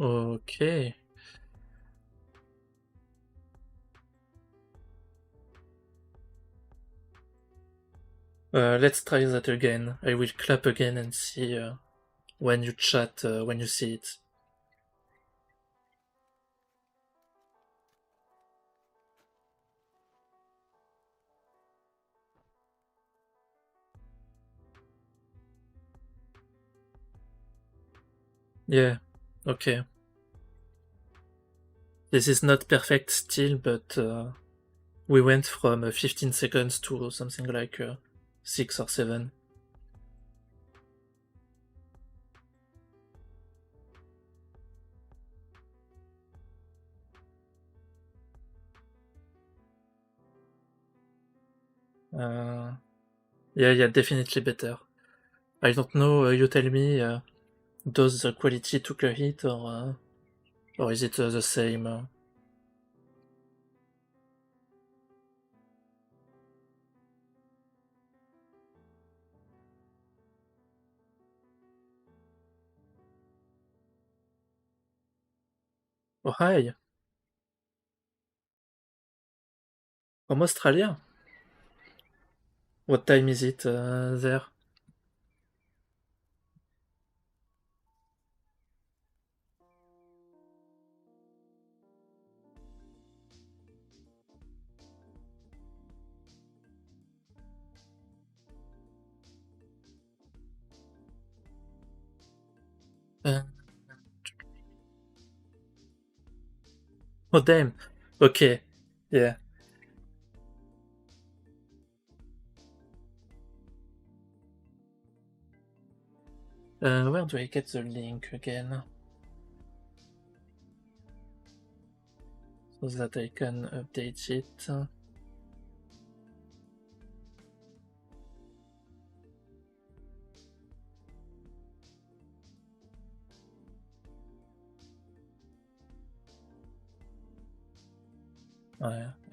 Okay. Let's try that again. I will clap again and see when you chat, when you see it. Yeah, okay. This is not perfect still, but we went from 15 seconds to something like 6 or 7. Yeah, definitely better. I don't know, you tell me, does the quality took a hit or is it the same? Oh, hi, from Australia. What time is it there? Uh, oh, damn. Okay, yeah. Where do I get the link again? So that I can update it.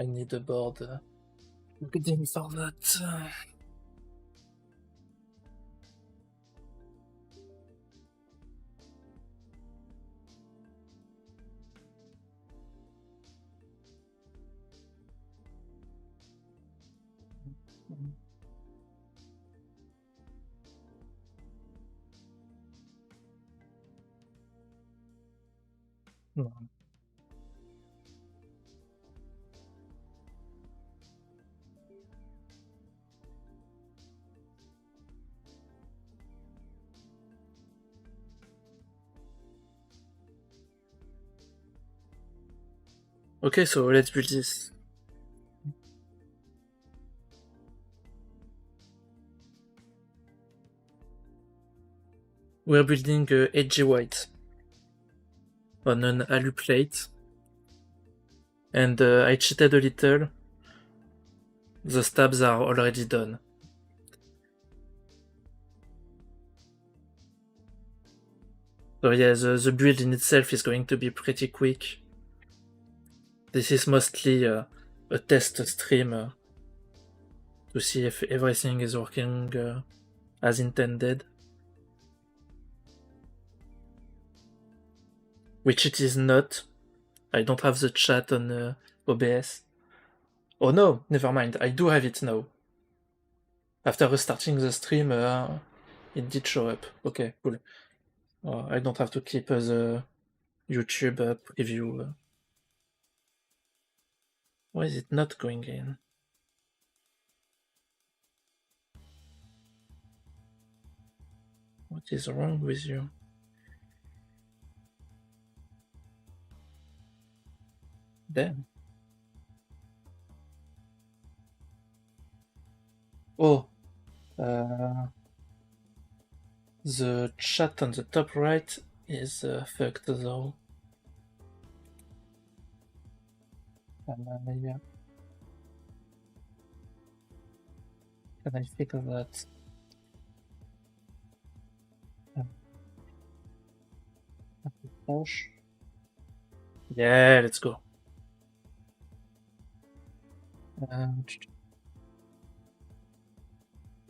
I need a board. Looking for that. No. Okay, so let's build this. We're building edgy white on an alu plate, and I cheated a little. The stabs are already done. So yeah, the build in itself is going to be pretty quick. This is mostly a test stream to see if everything is working as intended. Which it is not. I don't have the chat on OBS. Oh no, never mind, I do have it now. After restarting the stream, it did show up. Okay, cool. I don't have to keep the YouTube preview. Why is it not going in? What is wrong with you? Damn. Oh, uh, the chat on the top right is fucked though. Yeah. Can I fix that? Push. Yeah, let's go.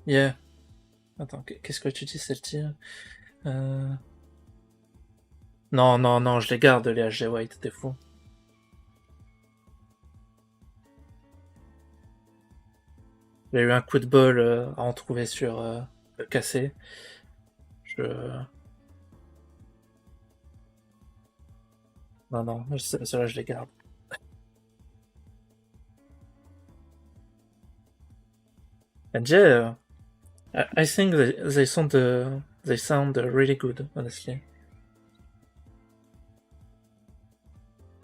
Yeah. Attends, qu'est-ce que tu dis, celle-ci? Non, non, non, je les garde, les HG White, t'es fou. J'ai eu un coup de bol à en trouver sur le cassé. Je... Non, non, ceux-là, je les garde. And yeah, I think they sound really good, honestly.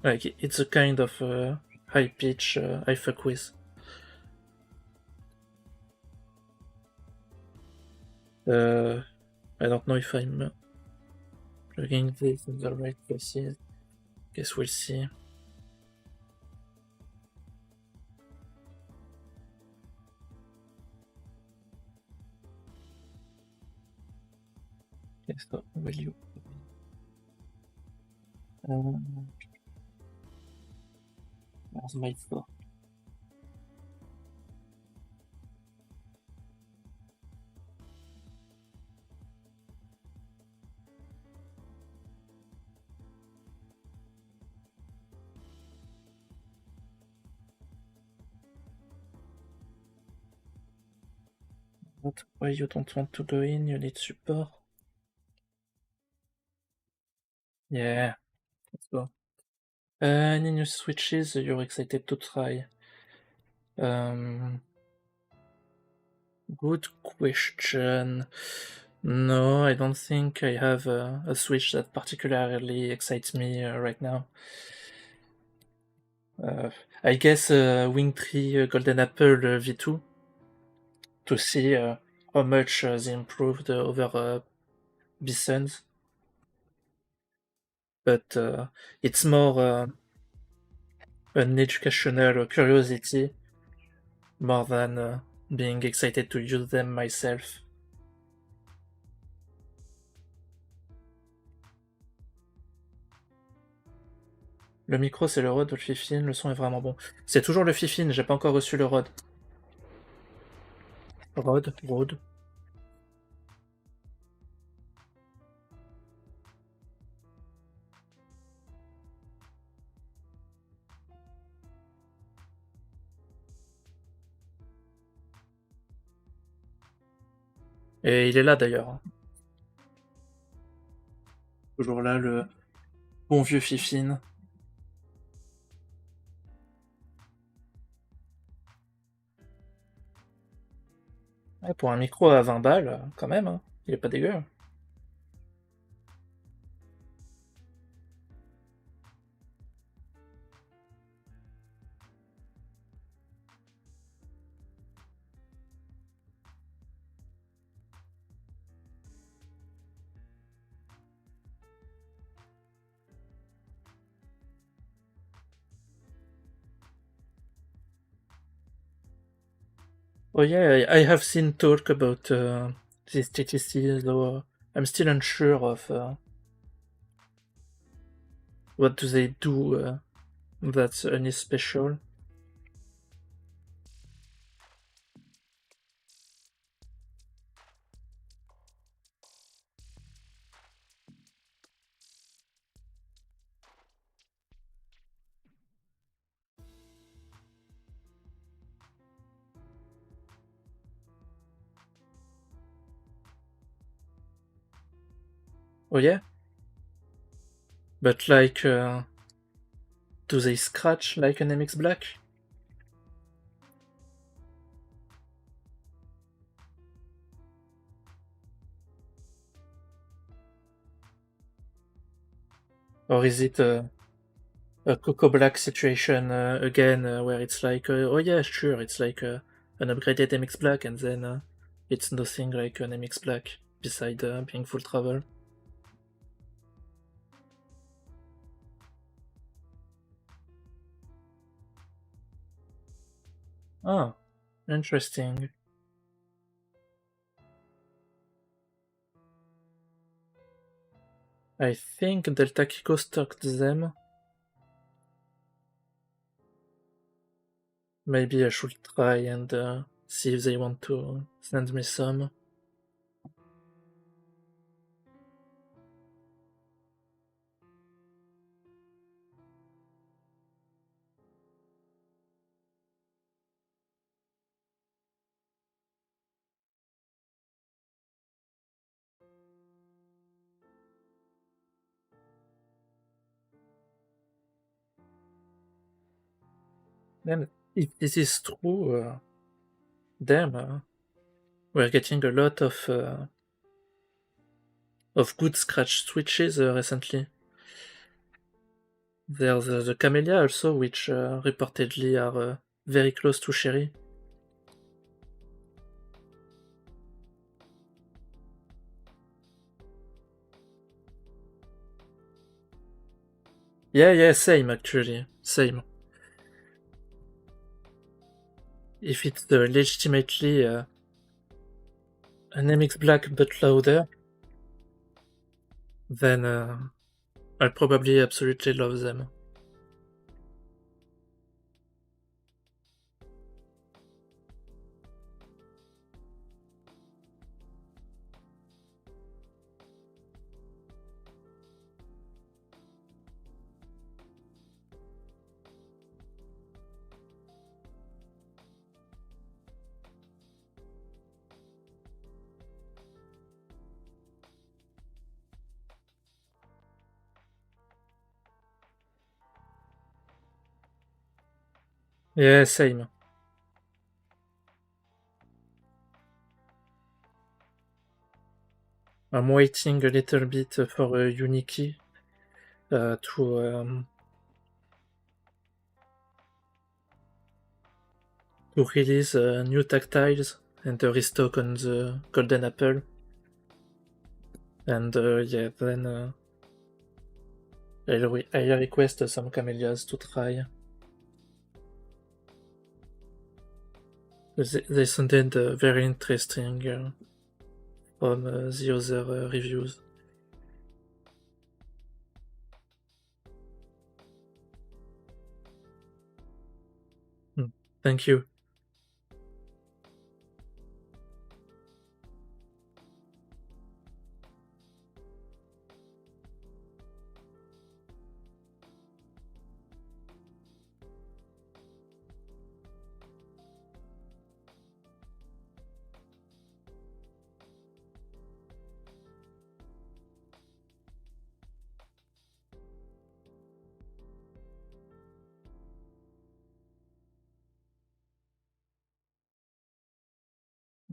Like, it's a kind of high pitch I fuck with. I don't know if I'm plugging this in the right places. Guess we'll see. Yes, so will you? Where's my store? What? Why you don't want to go in? You need support? Yeah, let's go. Any new switches you're excited to try? Good question. No, I don't think I have a switch that particularly excites me right now. I guess Wing 3 Golden Apple V2 to see how much they improved over Bisons. But it's more an educational curiosity more than being excited to use them myself. Le micro c'est le Rode ou le Fifine, le son est vraiment bon. C'est toujours le Fifine, j'ai pas encore reçu le Rode. Rode. Et il est là d'ailleurs, hein. Toujours là, le bon vieux Fifine. Ouais, pour un micro à 20 balles, quand même, hein. Il est pas dégueu. Oh yeah, I have seen talk about this TTC, though I'm still unsure of what do they do that's any special. Oh yeah? But like, do they scratch like an MX Black? Or is it a Coco Black situation again, where it's like, oh yeah, sure, it's like an upgraded MX Black, and then it's nothing like an MX Black, beside being full travel? Oh, interesting. I think Delta Kiko stocked them. Maybe I should try and see if they want to send me some. Man, if this is true, damn, we're getting a lot of good scratch switches recently. There's the Camellia also, which reportedly are very close to Sherry. Yeah, same actually, same. If it's legitimately an MX Black but louder, then I'll probably absolutely love them. Yeah, same. I'm waiting a little bit for Uniki to release new tactiles and restock on the Golden Apple. And yeah, then I'll request some camellias to try. They sounded very interesting from the other reviews. Thank you.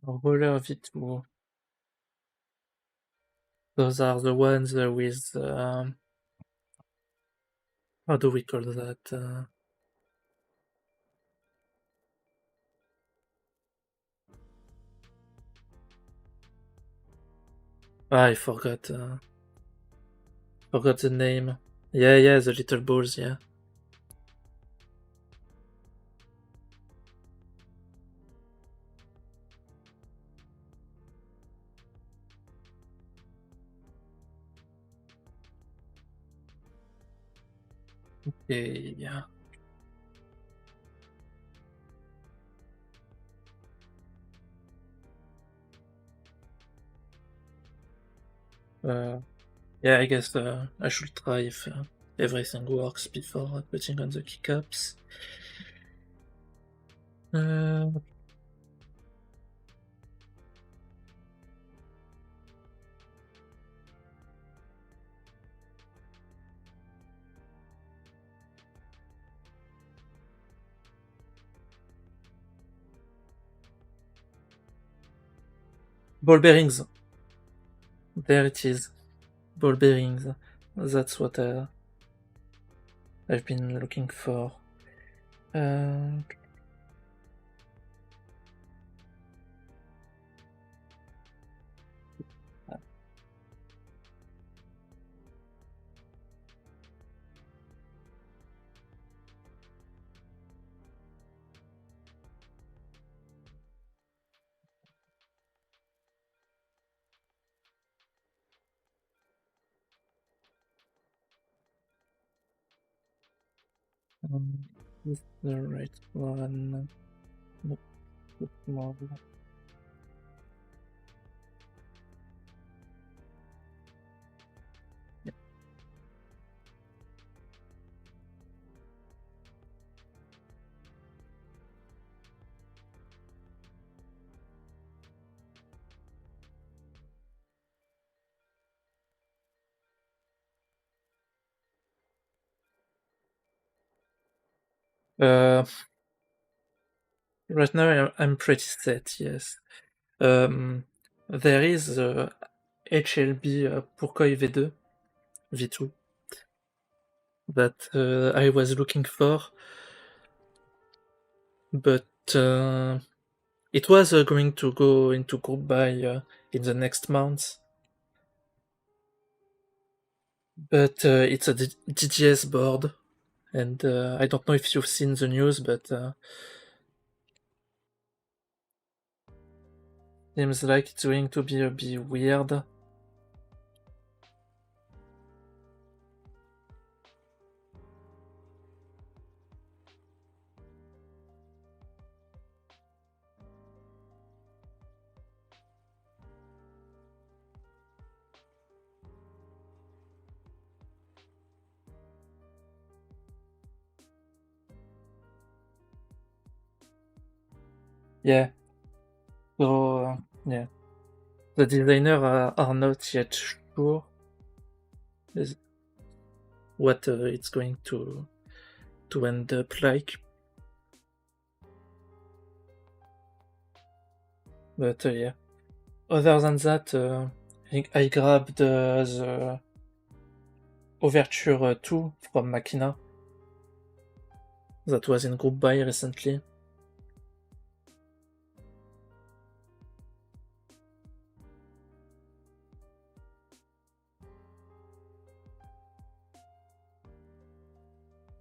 Roller V2. Those are the ones with how do we call that? I forgot the name. Yeah, the little balls. Yeah. Yeah. Yeah, I guess I should try if everything works before putting on the keycaps. Ball bearings. There it is. Ball bearings. That's what I've been looking for. Uh, is the right one? Nope, more. Right now I'm pretty set, yes. There is HLB Pourquoi V2 V2 that I was looking for, but it was going to go into group buy in the next month, but it's a DGS board, and I don't know if you've seen the news, but seems like it's going to be a bit weird. Yeah. So yeah, the designer are not yet sure what it's going to end up like. But yeah. Other than that, I think I grabbed the Overture 2 from Machina. That was in group buy recently.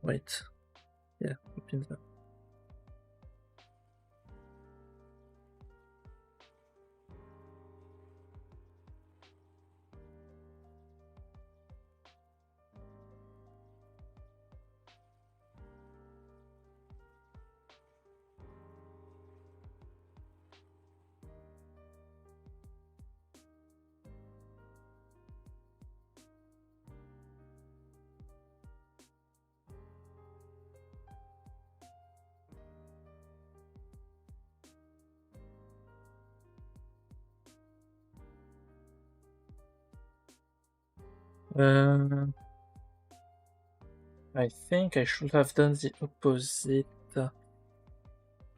Wait. Yeah, open that. I think I should have done the opposite.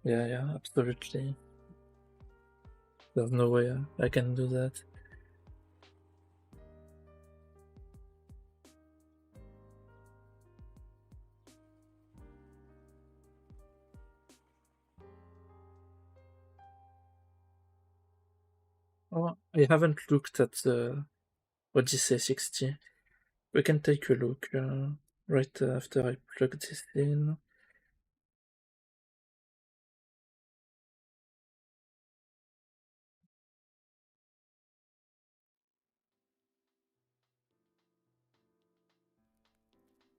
Yeah, absolutely. There's no way I can do that. Oh, I haven't looked at the Odyssey 60. We can take a look right after I plug this in.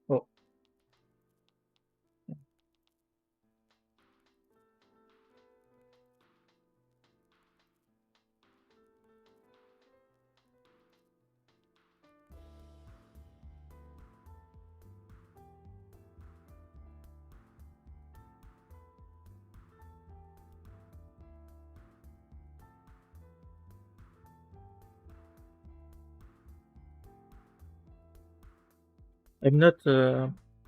Oh. I'm not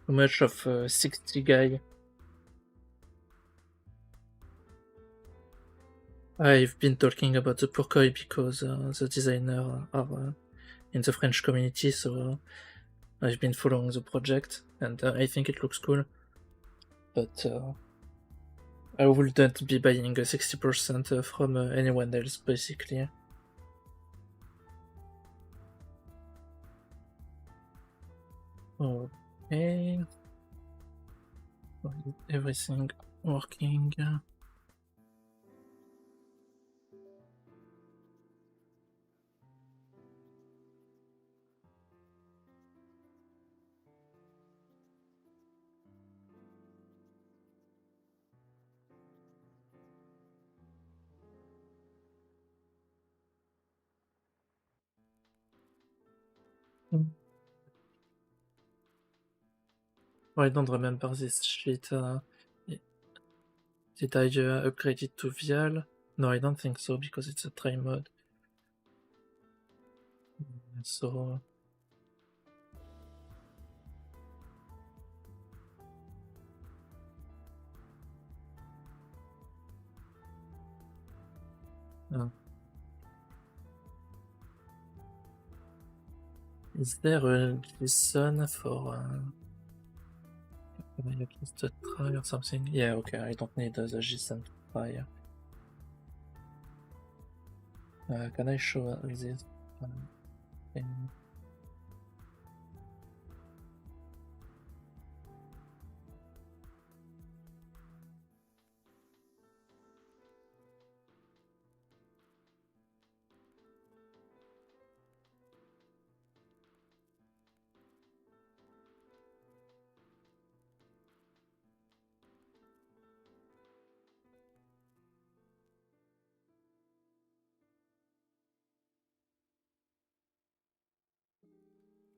much of a 60 guy. I've been talking about the Pourquoi because the designers are in the French community, so I've been following the project, and I think it looks cool. But I wouldn't be buying 60% from anyone else, basically. Okay. Everything working. I don't remember this shit. Did I upgrade it to Vial? No, I don't think so, because it's a try mode. So... Is there a JSON for can I at least try or something? Yeah, okay, I don't need the JSON to try. Can I show this thing?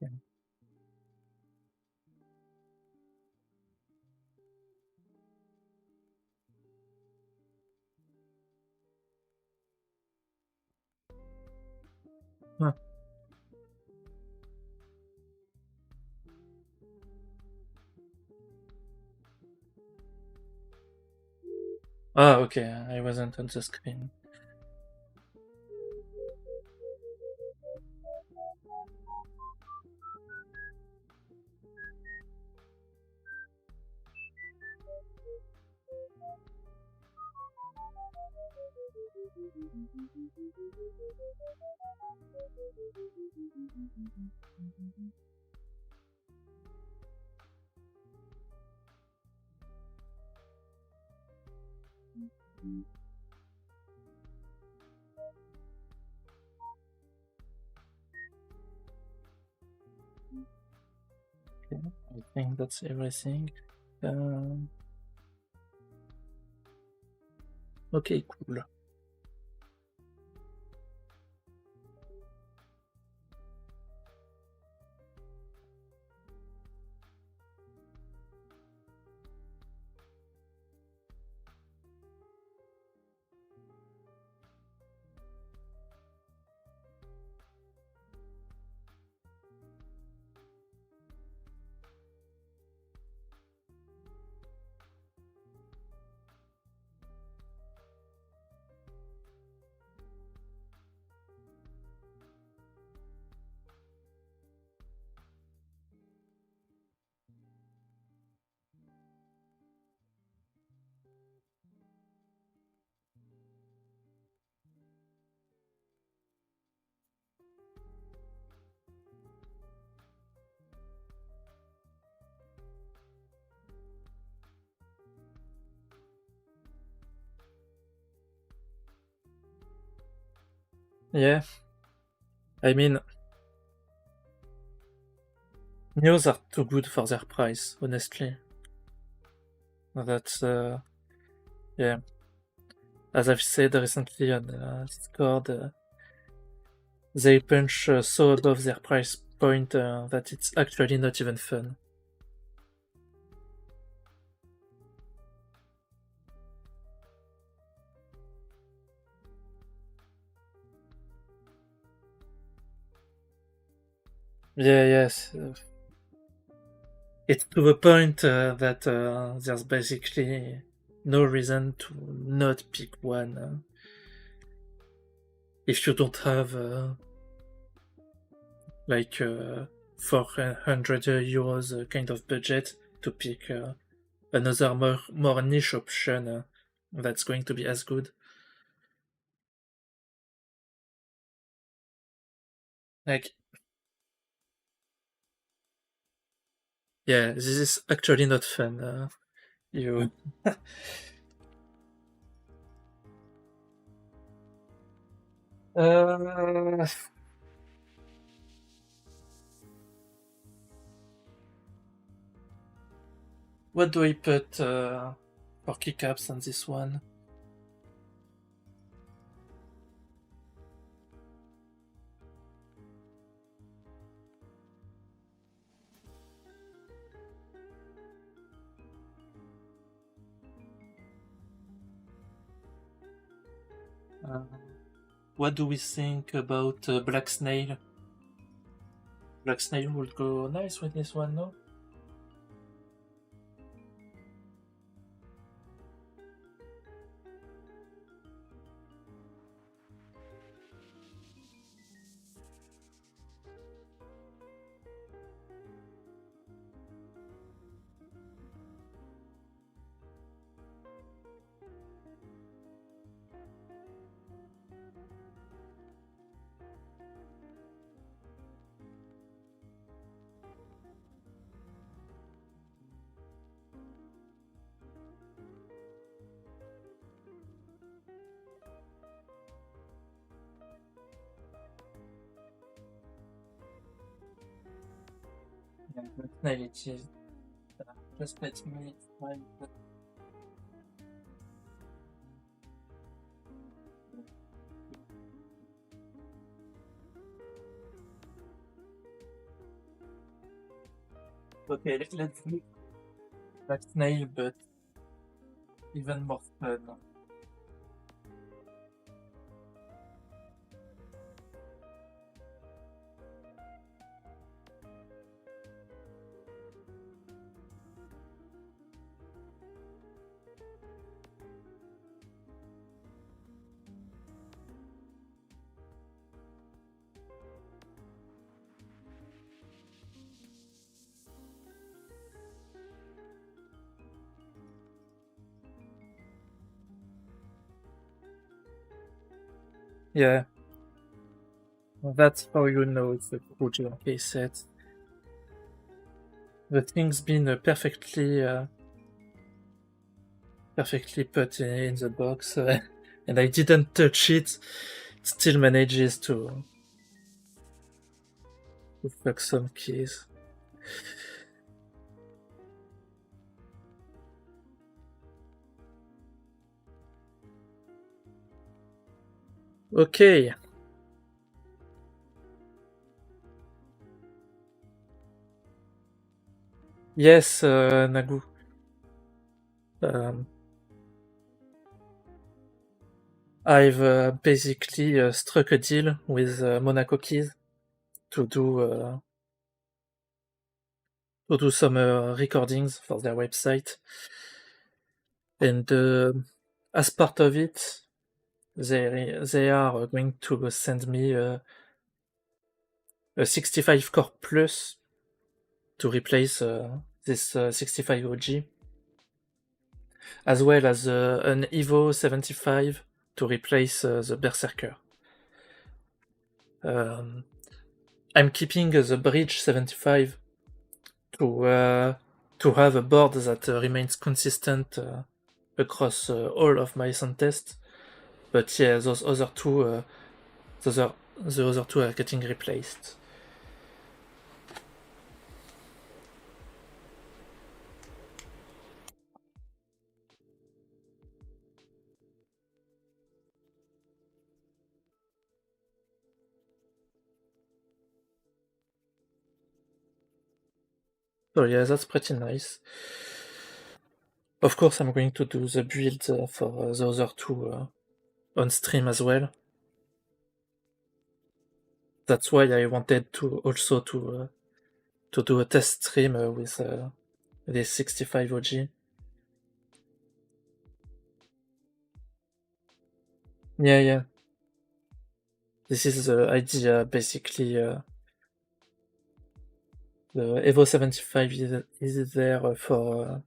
Yeah. Huh. Ah, okay, I wasn't on the screen. Okay, I think that's everything. Okay, cool. Yeah, I mean, Neos are too good for their price, honestly. That's, yeah. As I've said recently on Discord, they punch so above their price point that it's actually not even fun. Yeah, yes. It's to the point that there's basically no reason to not pick one if you don't have like 400 euros kind of budget to pick another more niche option that's going to be as good. Like, yeah, this is actually not fun. You. uh, what do I put for keycaps on this one? Uh, what do we think about Black Snail? Black Snail would go nice with this one, no? Snail it is. Just let me find the... Okay, let's do like Snail, but even more fun. Yeah. That's how you know it's a cool JRK set. The thing's been perfectly put in the box, and I didn't touch it. It still manages to fuck some keys. Okay. Yes, Nagu. I've basically struck a deal with Monaco Keys to do some recordings for their website, and as part of it, they are going to send me a 65 Core Plus to replace this 65 OG, as well as an Evo 75 to replace the Berserker. I'm keeping the Bridge 75 to have a board that remains consistent across all of my sound tests. But yeah, those other two, the other two are getting replaced. So yeah, that's pretty nice. Of course, I'm going to do the build for the other two on stream as well. That's why I wanted to also to do a test stream with this 65 OG. Yeah. This is the idea, basically. The Evo 75 is there for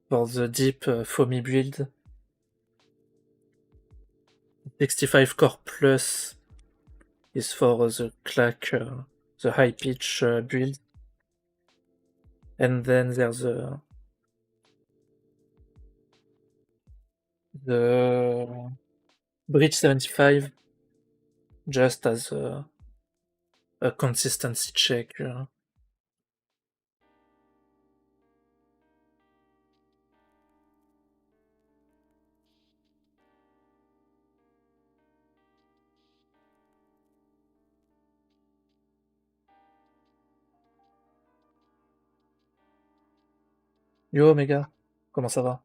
the deep foamy build. 65 Core Plus is for the clack, the high pitch build. And then there's the Bridge 75 just as a consistency check. Yo Omega, comment ça va?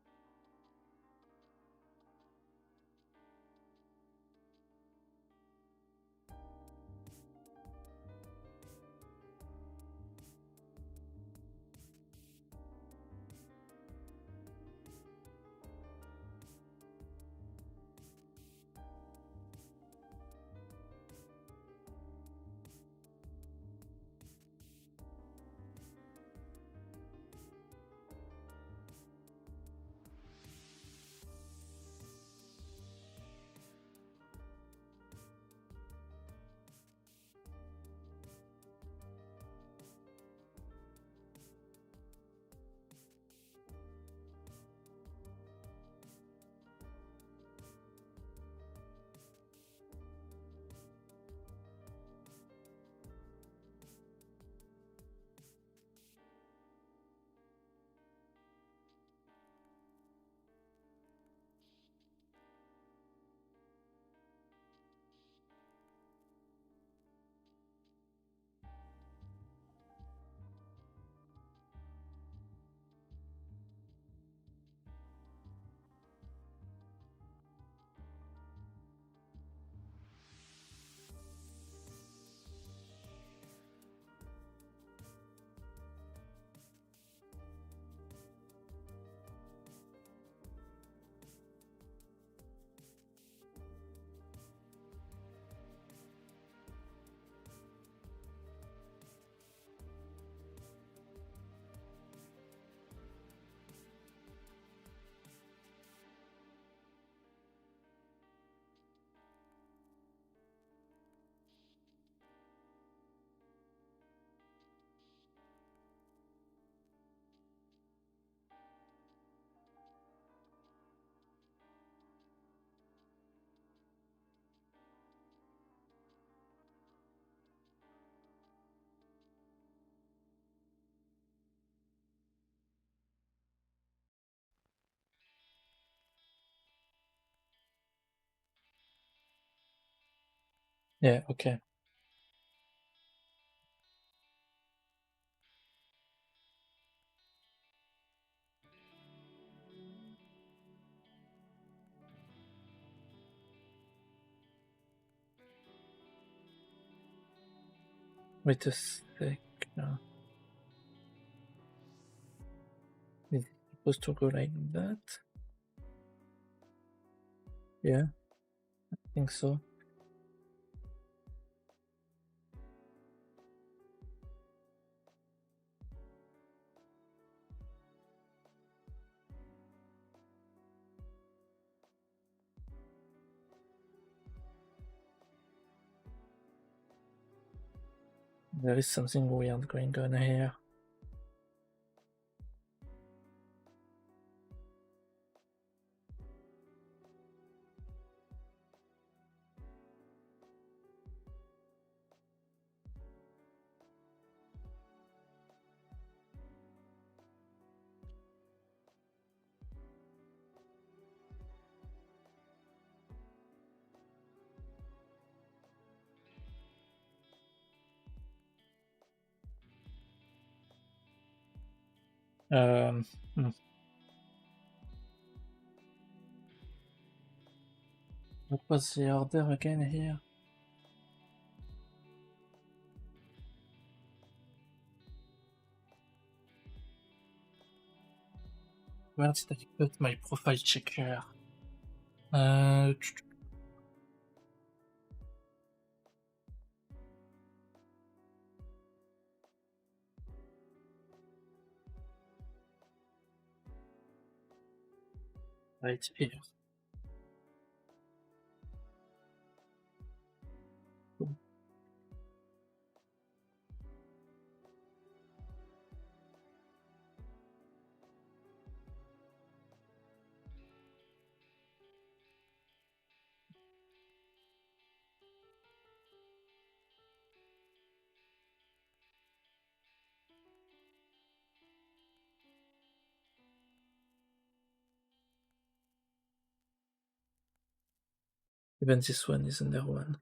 Yeah, okay. Wait a sec. Is it supposed to go like that? Yeah, I think so. There is something weird going on here. Hmm. What was the order again here? Where did I put my profile checker? Right here. Cool. Even this one is another one.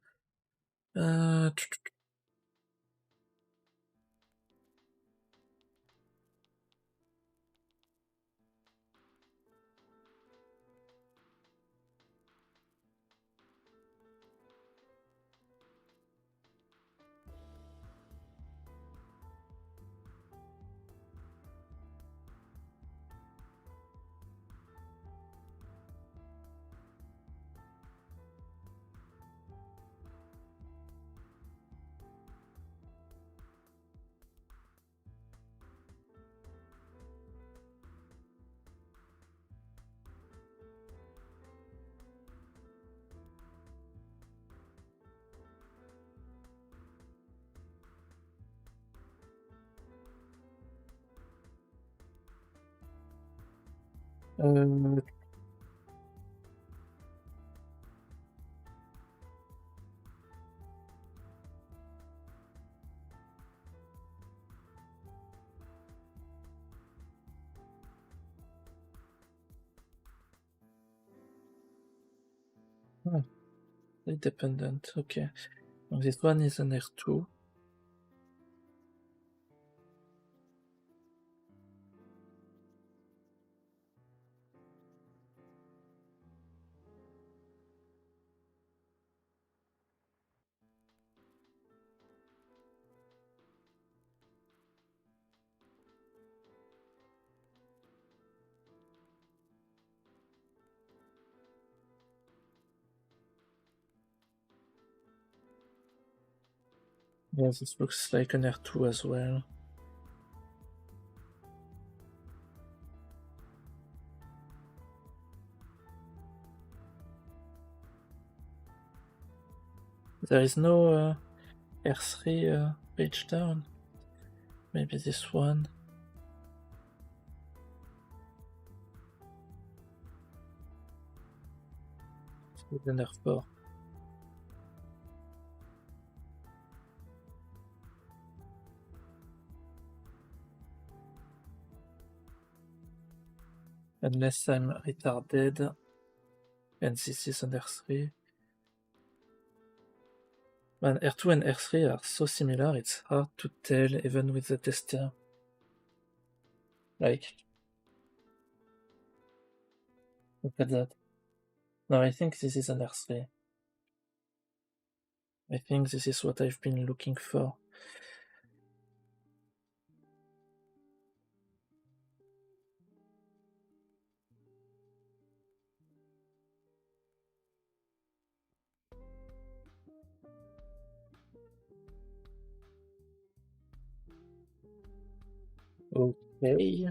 uh, oh, independent, okay. Donc this one is an R2. Yeah, this looks like an R2 as well. There is no R3 page down. Maybe this one. It's an R4. Unless I'm retarded, and this is an R3. Man, R2 and R3 are so similar, it's hard to tell even with the tester. Like, look at that. No, I think this is an R3. I think this is what I've been looking for. Okay.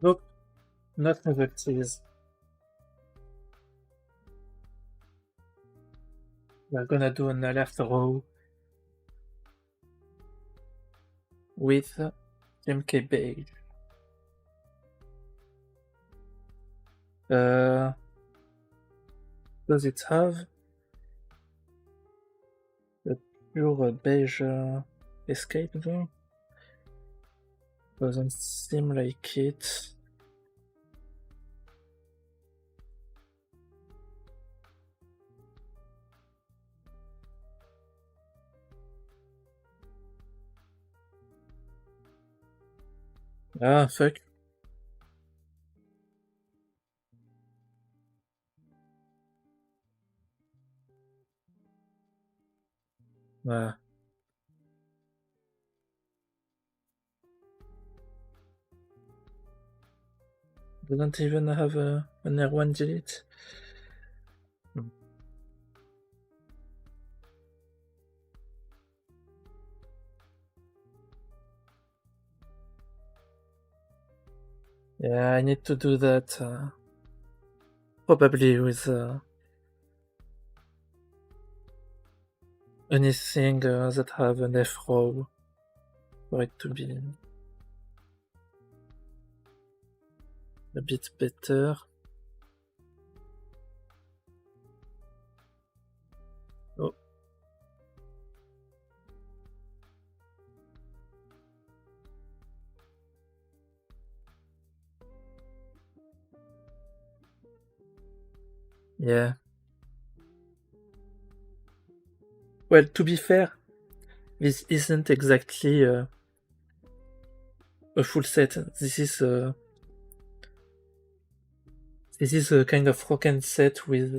Nope, not novelties. We're gonna do an alert row with MK Beige. Does it have a pure beige escape though? Doesn't seem like it. Ah, fuck. Ah. Doesn't even have an R1 delete. Yeah, I need to do that. Probably with anything that have an F row for it to be a bit better. Oh. Yeah. Well, to be fair, this isn't exactly a full set. This is a kind of Rocken set with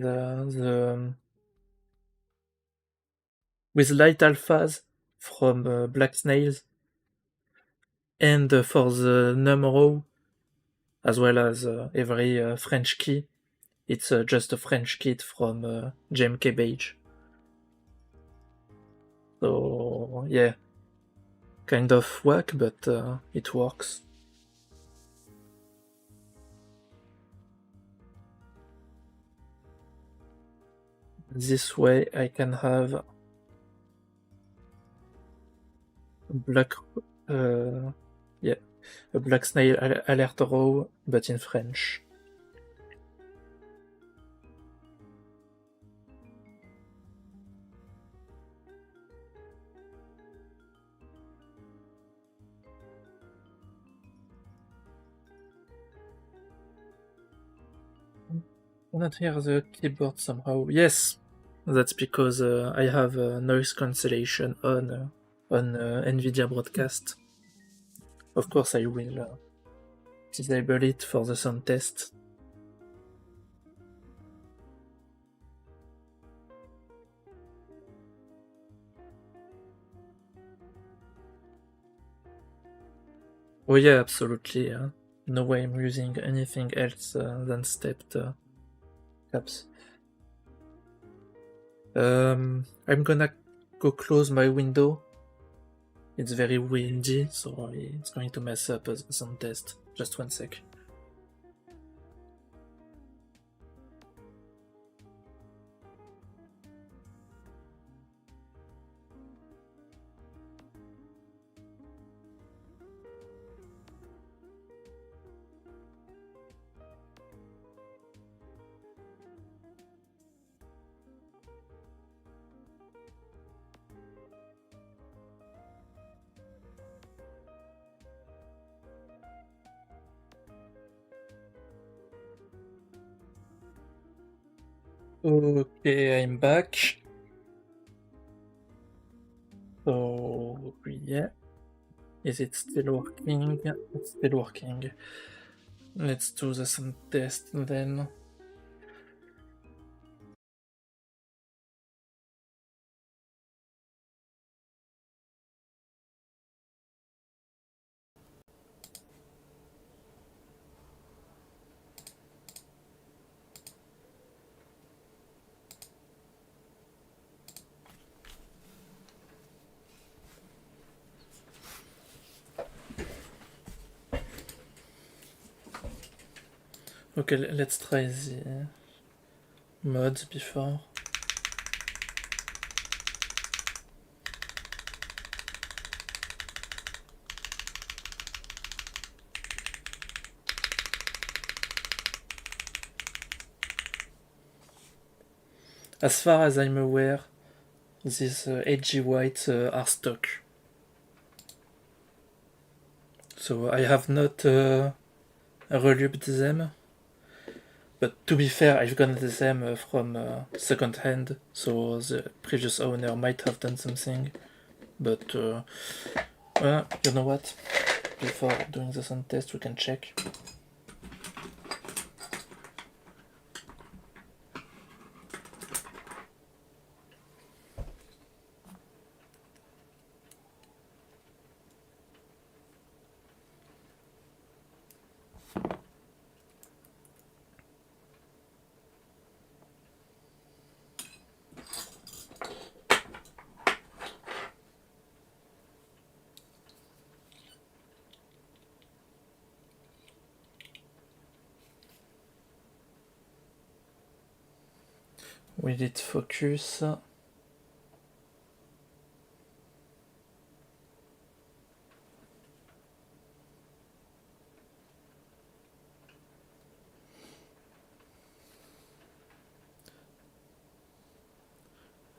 with light alphas from Black Snails, and for the num row, as well as every French key, it's just a French kit from JMK Beige. So yeah, kind of whack, but it works. This way I can have a black, yeah, a Black Snail alert row, but in French. I cannot hear the keyboard somehow. Yes, that's because I have noise cancellation on NVIDIA Broadcast. Of course, I will disable it for the sound test. Oh yeah, absolutely. No way I'm using anything else than stepped caps. I'm gonna go close my window It's very windy, so it's going to mess up some test. Just 1 sec. Okay, I'm back. So, yeah. Is it still working? It's still working. Let's do the sound test then. Okay, let's try the mods before. As far as I'm aware, these edgy whites are stock. So I have not relubed them. But to be fair, I've gotten them from second hand, so the previous owner might have done something. But you know what? Before doing the sound test, we can check. Will it focus?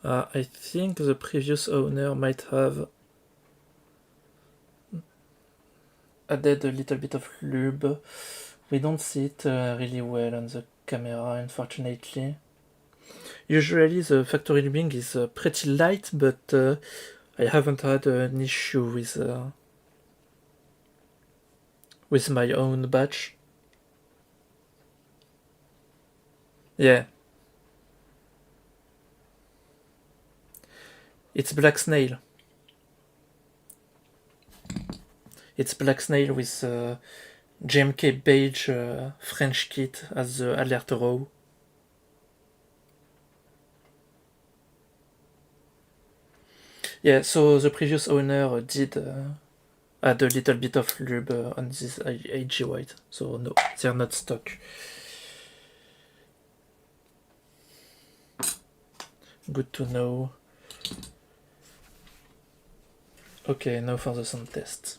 I think the previous owner might have added a little bit of lube. We don't see it really well on the camera, unfortunately. Usually the factory lubing is pretty light, but I haven't had an issue with my own batch. Yeah. It's Black Snail. It's Black Snail with JMK Beige French kit as the alert row. Yeah, so the previous owner did add a little bit of lube on this AG white, so no, they're not stock. Good to know. Okay, now for the sound test.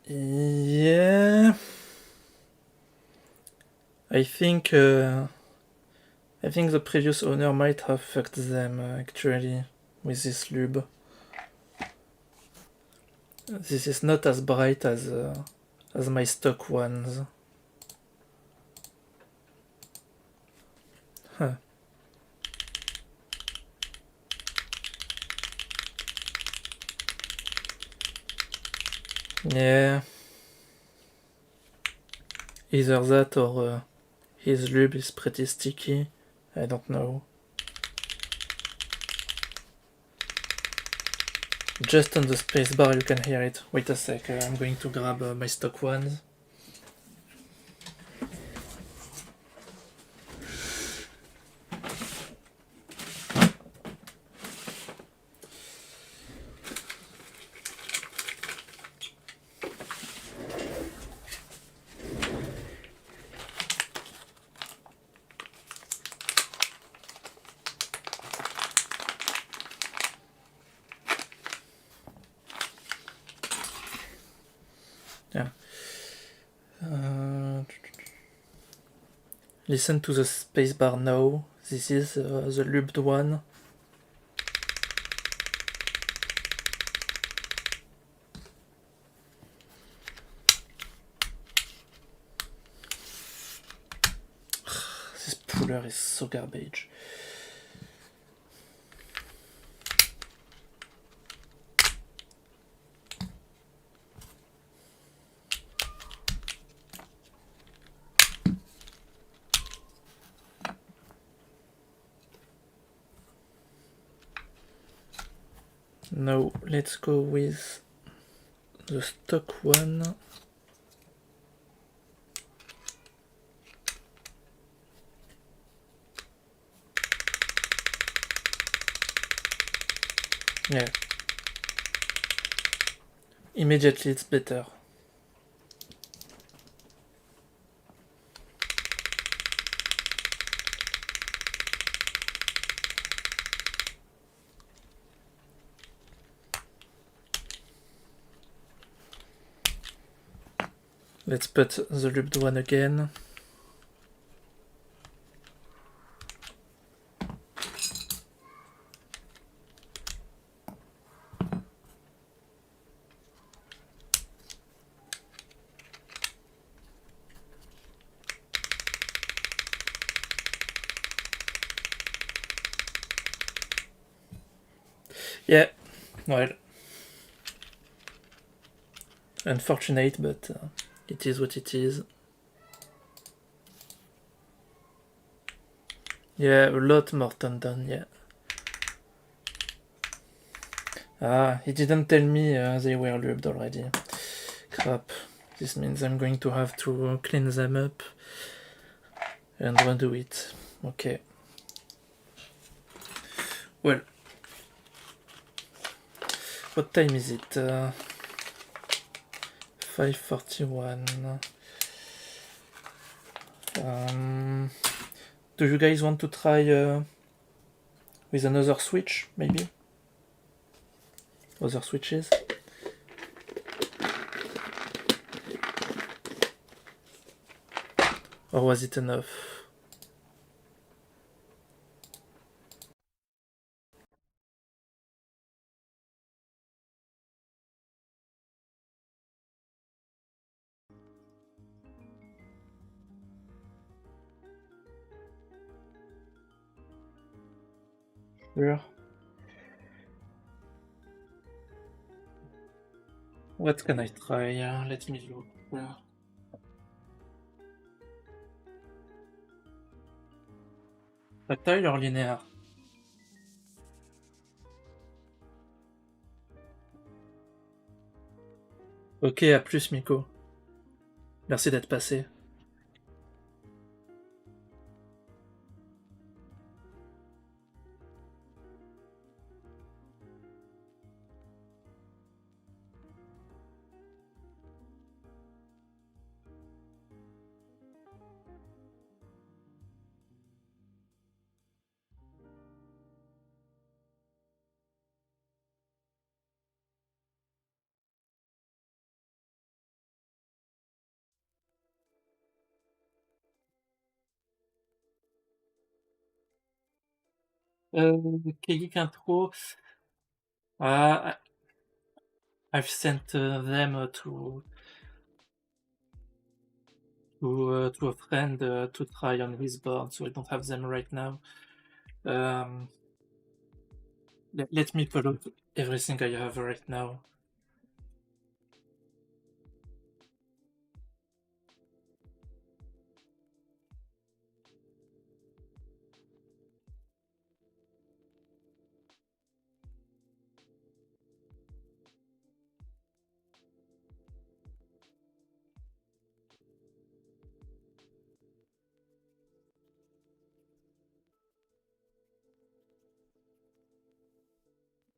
Yeah, I think I think the previous owner might have fucked them, actually, with this lube. This is not as bright as my stock ones. Huh. Yeah. Either that or his lube is pretty sticky. I don't know. Just on the spacebar you can hear it. Wait a sec, I'm going to grab my stock ones. Yeah. Listen to the spacebar now. This is the lubed one. This puller is so garbage. Now let's go with the stock one. Yeah. Immediately it's better. Let's put the lubed one again. Yeah, well, unfortunate, but it is what it is. Yeah, a lot more tendon, yeah. Ah, he didn't tell me they were lubed already. Crap. This means I'm going to have to clean them up and redo it. Okay. Well, what time is it? 5:41. Do you guys want to try with another switch, maybe? Other switches? Or was it enough? Sure. What can I try? Let me look. Tactile or linéaire? Ok, à plus Miko. Merci d'être passé. Geek Intro. Uh, I've sent them to a friend to try on his board, so I don't have them right now. Let me pull up everything I have right now.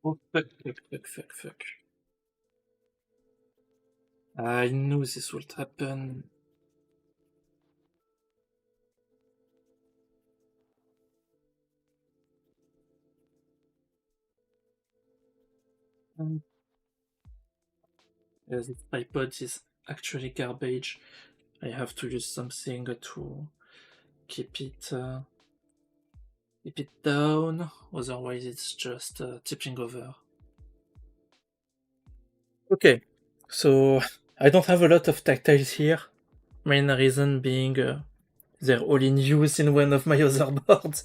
Oh, fuck. I knew this would happen. This tripod is actually garbage. I have to use something to keep it down, otherwise it's just tipping over. Okay, so I don't have a lot of tactiles here. Main reason being they're all in use in one of my other boards.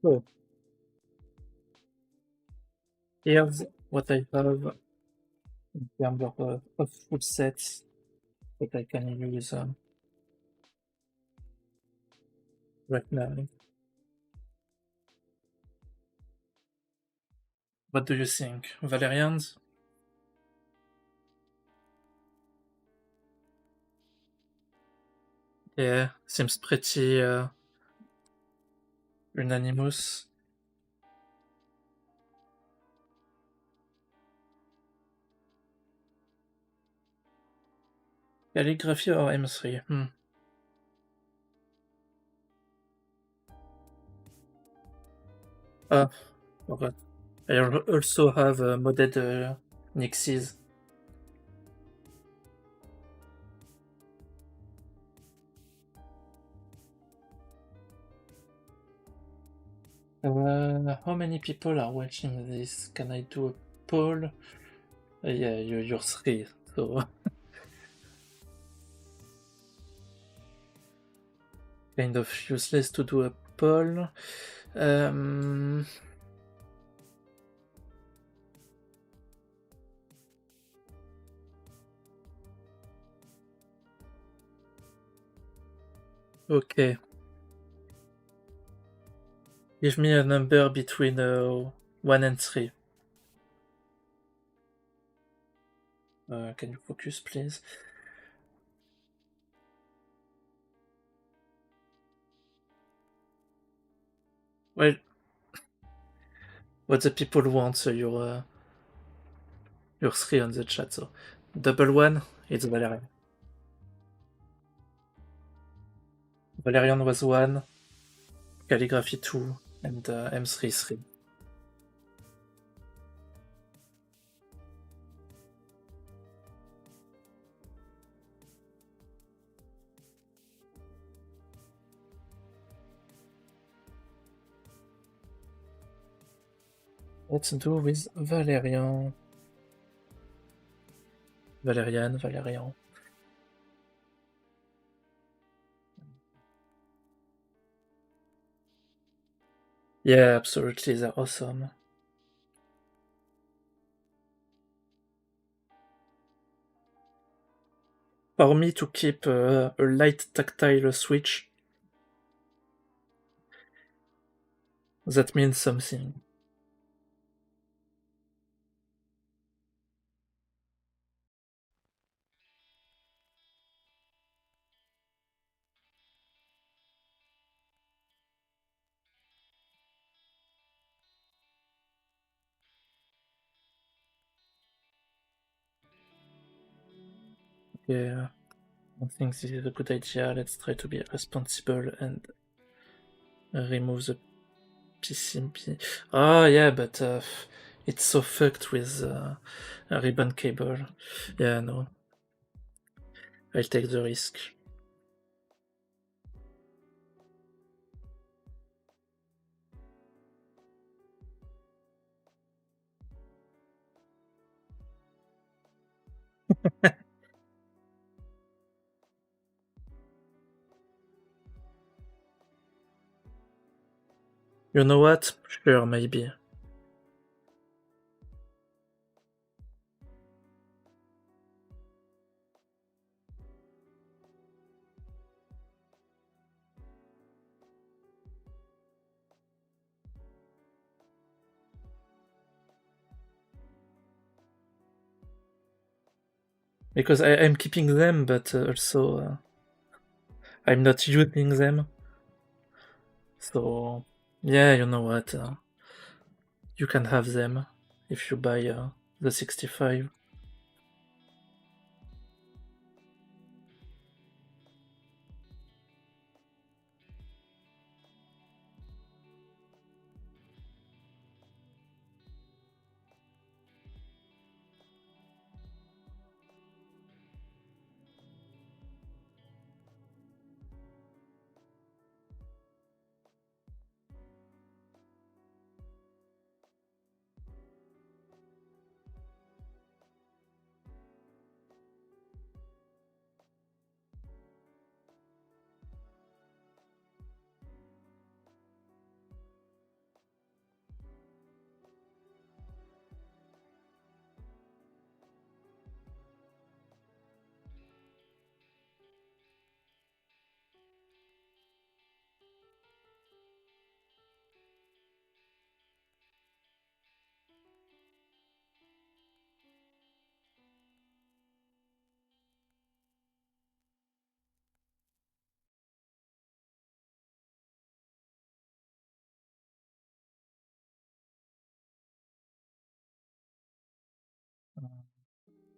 So here's what I have in terms of food sets that I can use right now. What do you think? Valerians? Yeah, seems pretty unanimous. Calligraphy or M3? Ah, forgot. I also have modded Nixies. How many people are watching this? Can I do a poll? Yeah, you're three, so kind of useless to do a poll. Okay. Give me a number between 1 and 3. Can you focus, please? Well, what the people want, so you're 3 on the chat, so double 1, it's Valerian. Valerian was 1, Calligraphy 2, and M3 3. Let's do with Valerian. Valerian. Yeah, absolutely, they're awesome. For me to keep a light tactile switch, that means something. Yeah, I don't think this is a good idea. Let's try to be responsible and remove the PCB. Oh yeah, but it's so fucked with a ribbon cable. Yeah, no. I'll take the risk. You know what? Sure, maybe. Because I'm keeping them, but also I'm not using them. So, yeah, you know what? You can have them if you buy the 65.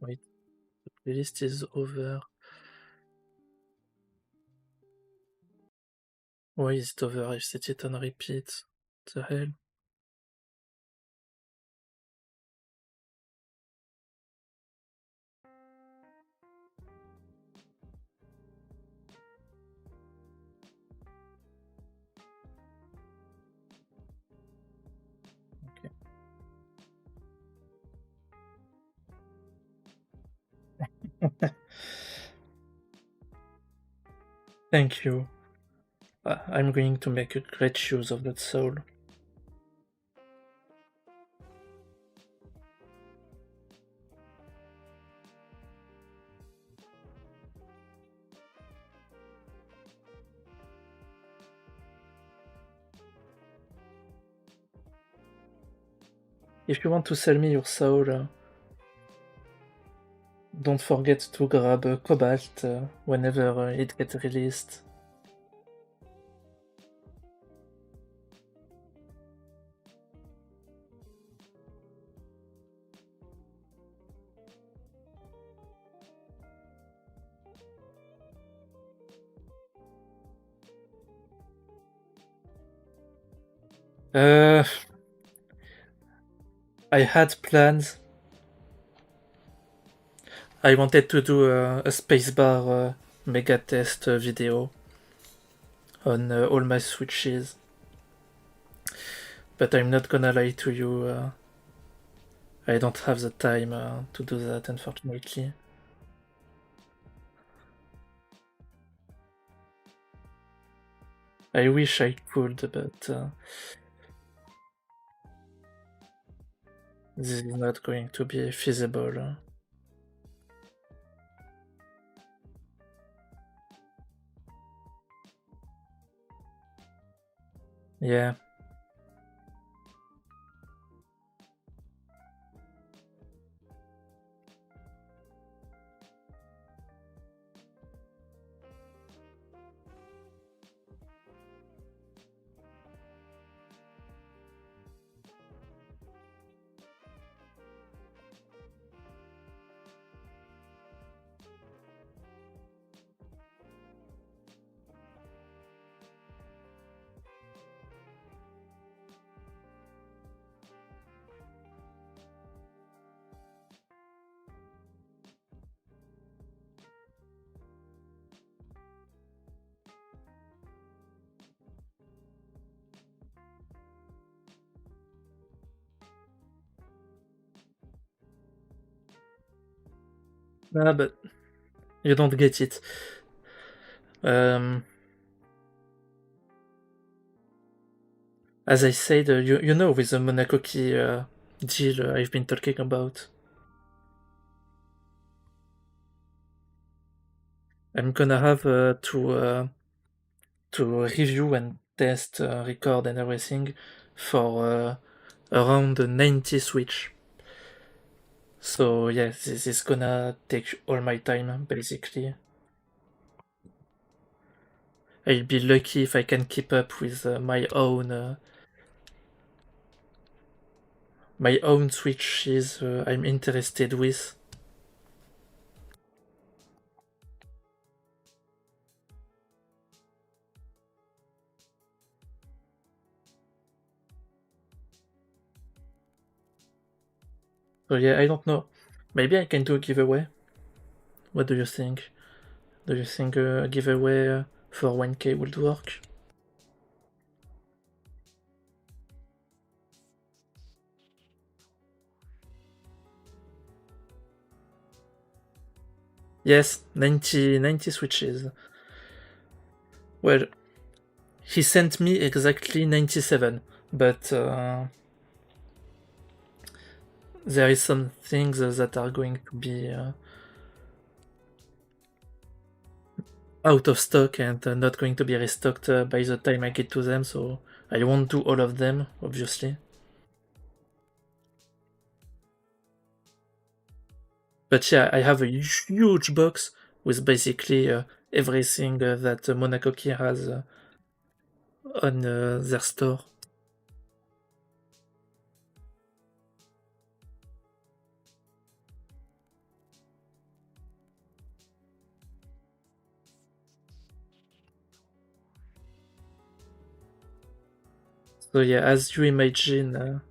Wait, the playlist is over. Why is it over? I set it on repeat. The hell? Okay. Thank you. I'm going to make a great use of that soul. If you want to sell me your soul, don't forget to grab Cobalt whenever it gets released. I had plans. I wanted to do a spacebar mega test video on all my switches. But I'm not gonna lie to you, I don't have the time to do that, unfortunately. I wish I could, but this is not going to be feasible. Yeah. Ah, but you don't get it. As I said, you know, with the Monaco key deal I've been talking about, I'm gonna have to review and test, record and everything for around 90 Switch. So yeah, this is gonna take all my time, basically. I'll be lucky if I can keep up with my own Switches I'm interested with. So yeah, I don't know. Maybe I can do a giveaway. What do you think? Do you think a giveaway for 1K would work? Yes, 90 Switches. Well, he sent me exactly 97, but there is some things that are going to be out of stock and not going to be restocked by the time I get to them, so I won't do all of them, obviously. But yeah, I have a huge box with basically everything that Monaco Key has on their store. So yeah, as you imagine,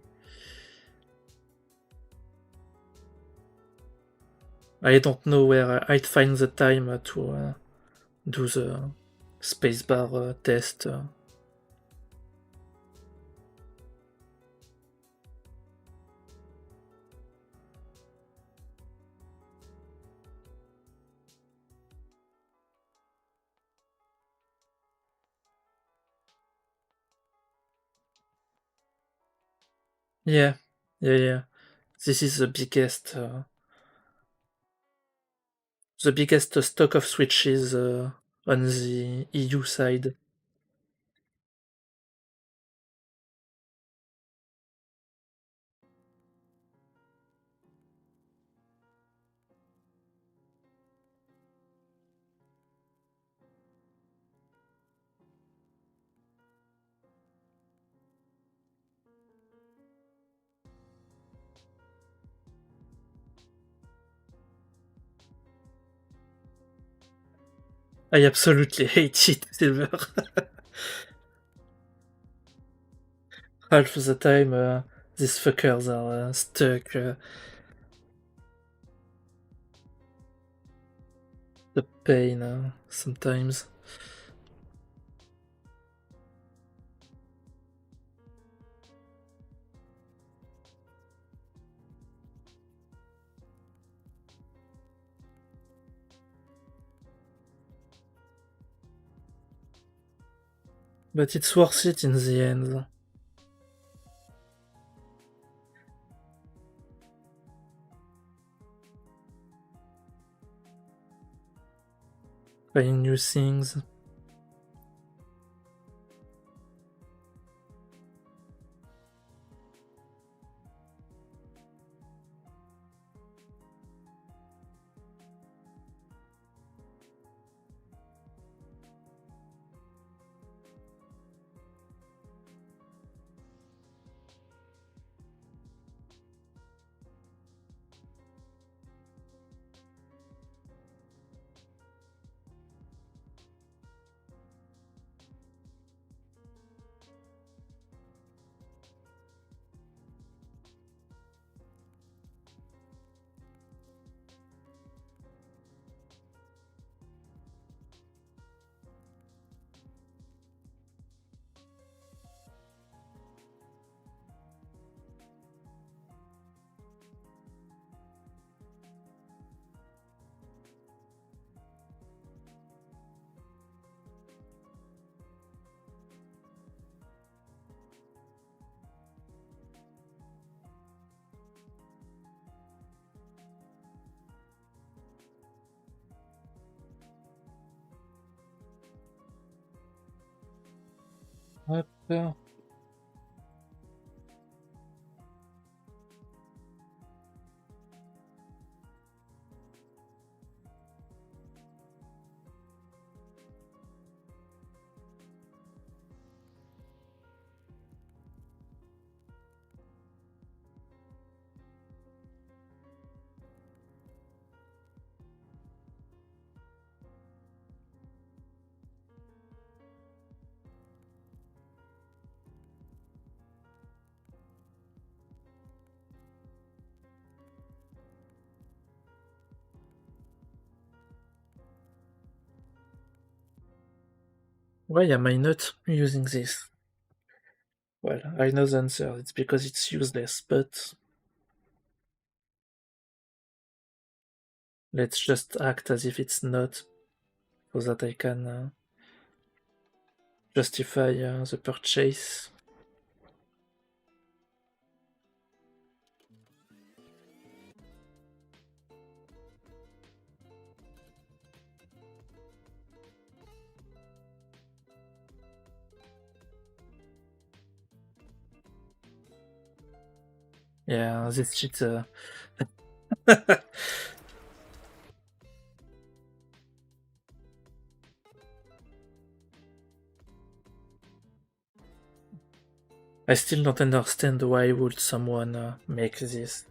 I don't know where I'd find the time to do the spacebar test. Yeah, yeah. This is the biggest stock of switches on the EU side. I absolutely hate it, Silver. Half the time, these fuckers are stuck. The pain sometimes. But it's worth it in the end. Trying new things. Yeah. Why am I not using this? Well, I know the answer. It's because it's useless, but let's just act as if it's not, so that I can justify the purchase. Yeah, this cheat. I still don't understand why would someone make this.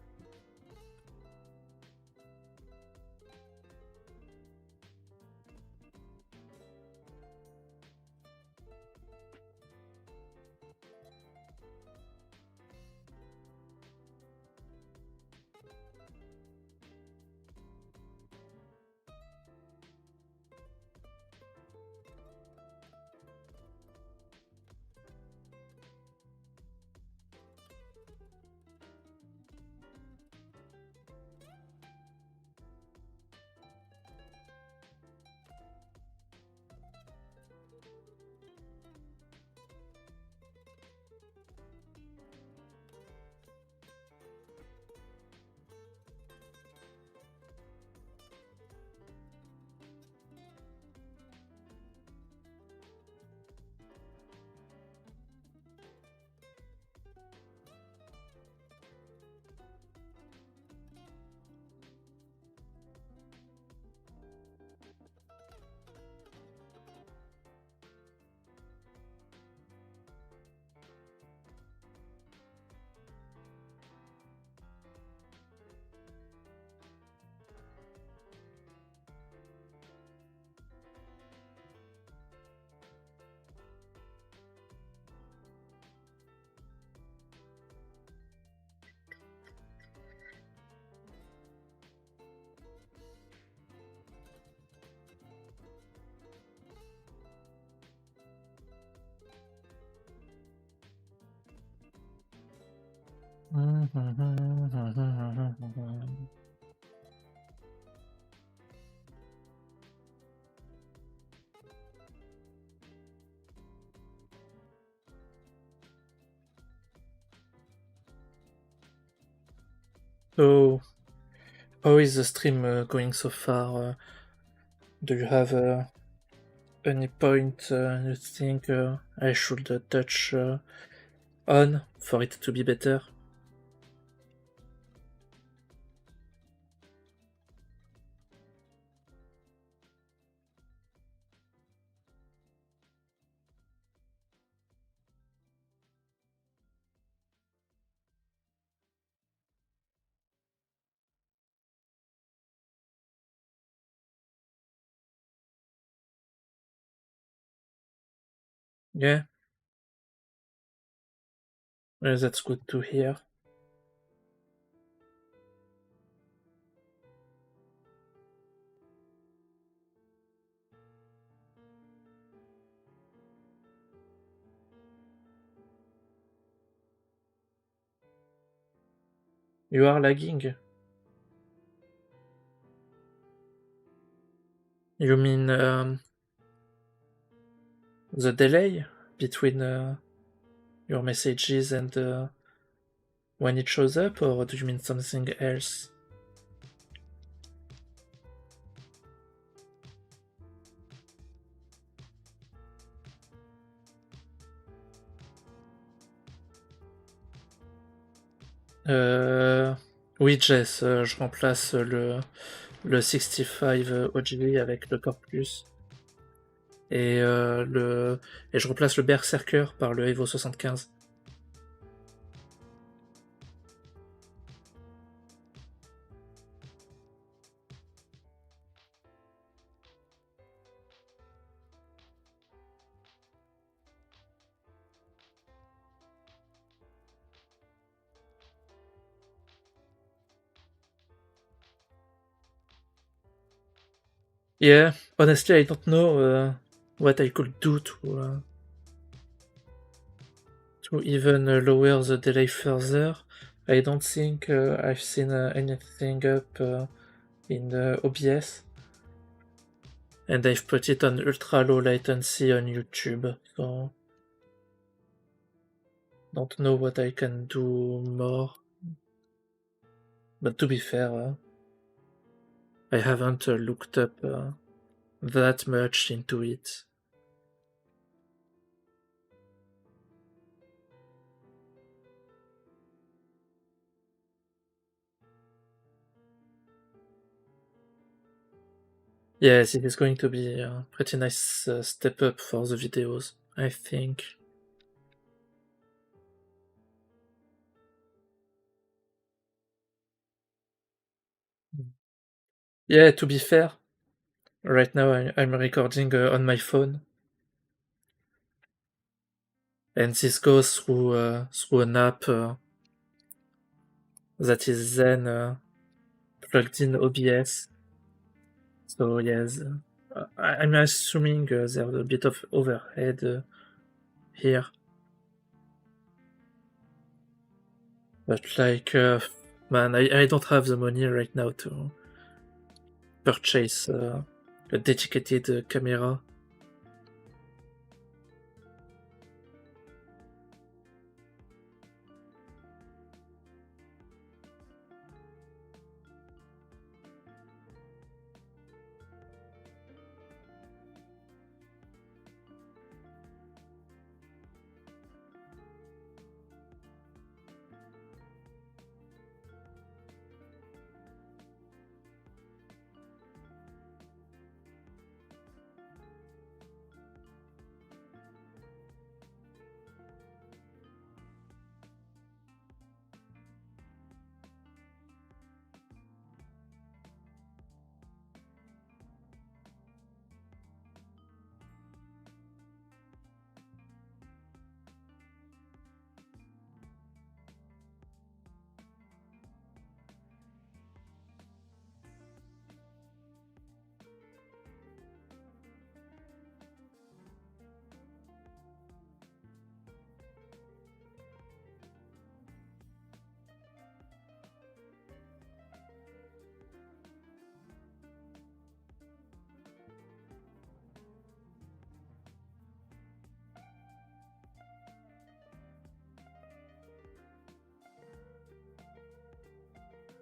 So, how is the stream going so far? Do you have any point you think I should touch on for it to be better? Yeah, that's good to hear. You are lagging. You mean the delay between your messages and when it shows up, or do you mean something else? Oui, Jess, je remplace le 65 OG avec le Core Plus. Et, et je remplace le Berserker par le Evo 75. Yeah, honestly, I don't know what I could do to even lower the delay further. I don't think I've seen anything up in OBS. And I've put it on ultra low latency on YouTube, so don't know what I can do more. But to be fair, I haven't looked up that much into it. Yes, it is going to be a pretty nice step up for the videos, I think. Yeah, to be fair, right now I'm recording on my phone, and this goes through an app that is then plugged in OBS. So yes, I'm assuming there's a bit of overhead here, but like, man, I don't have the money right now to purchase a dedicated camera.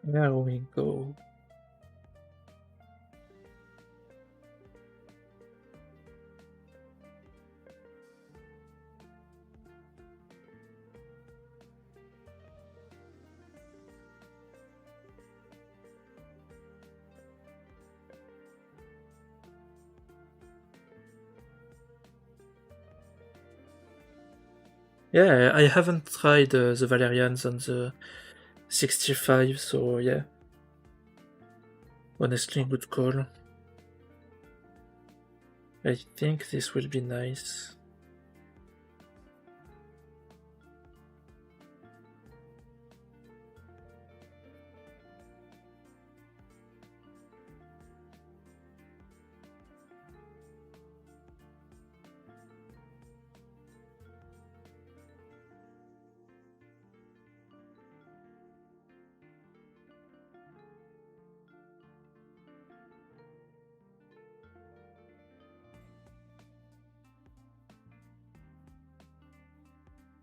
There we go. Yeah, I haven't tried the Valerians on the 65, so yeah. Honestly, good call. I think this will be nice.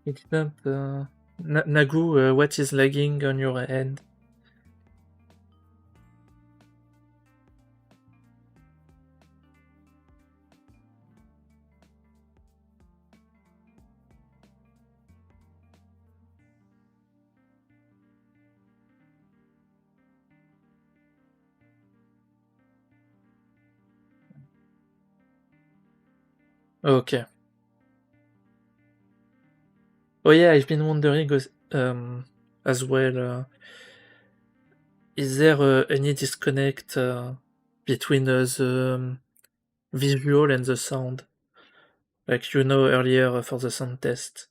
It didn't. Nagu, what is lagging on your end? Okay. Oh yeah, I've been wondering as well, is there any disconnect between the visual and the sound? Like earlier for the sound test.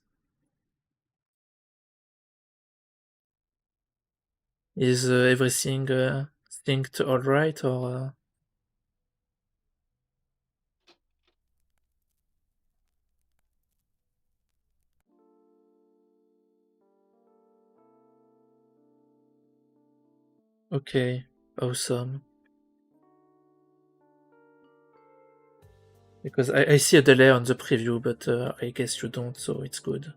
Is everything synced alright or okay, awesome. Because I see a delay on the preview, but I guess you don't, so it's good.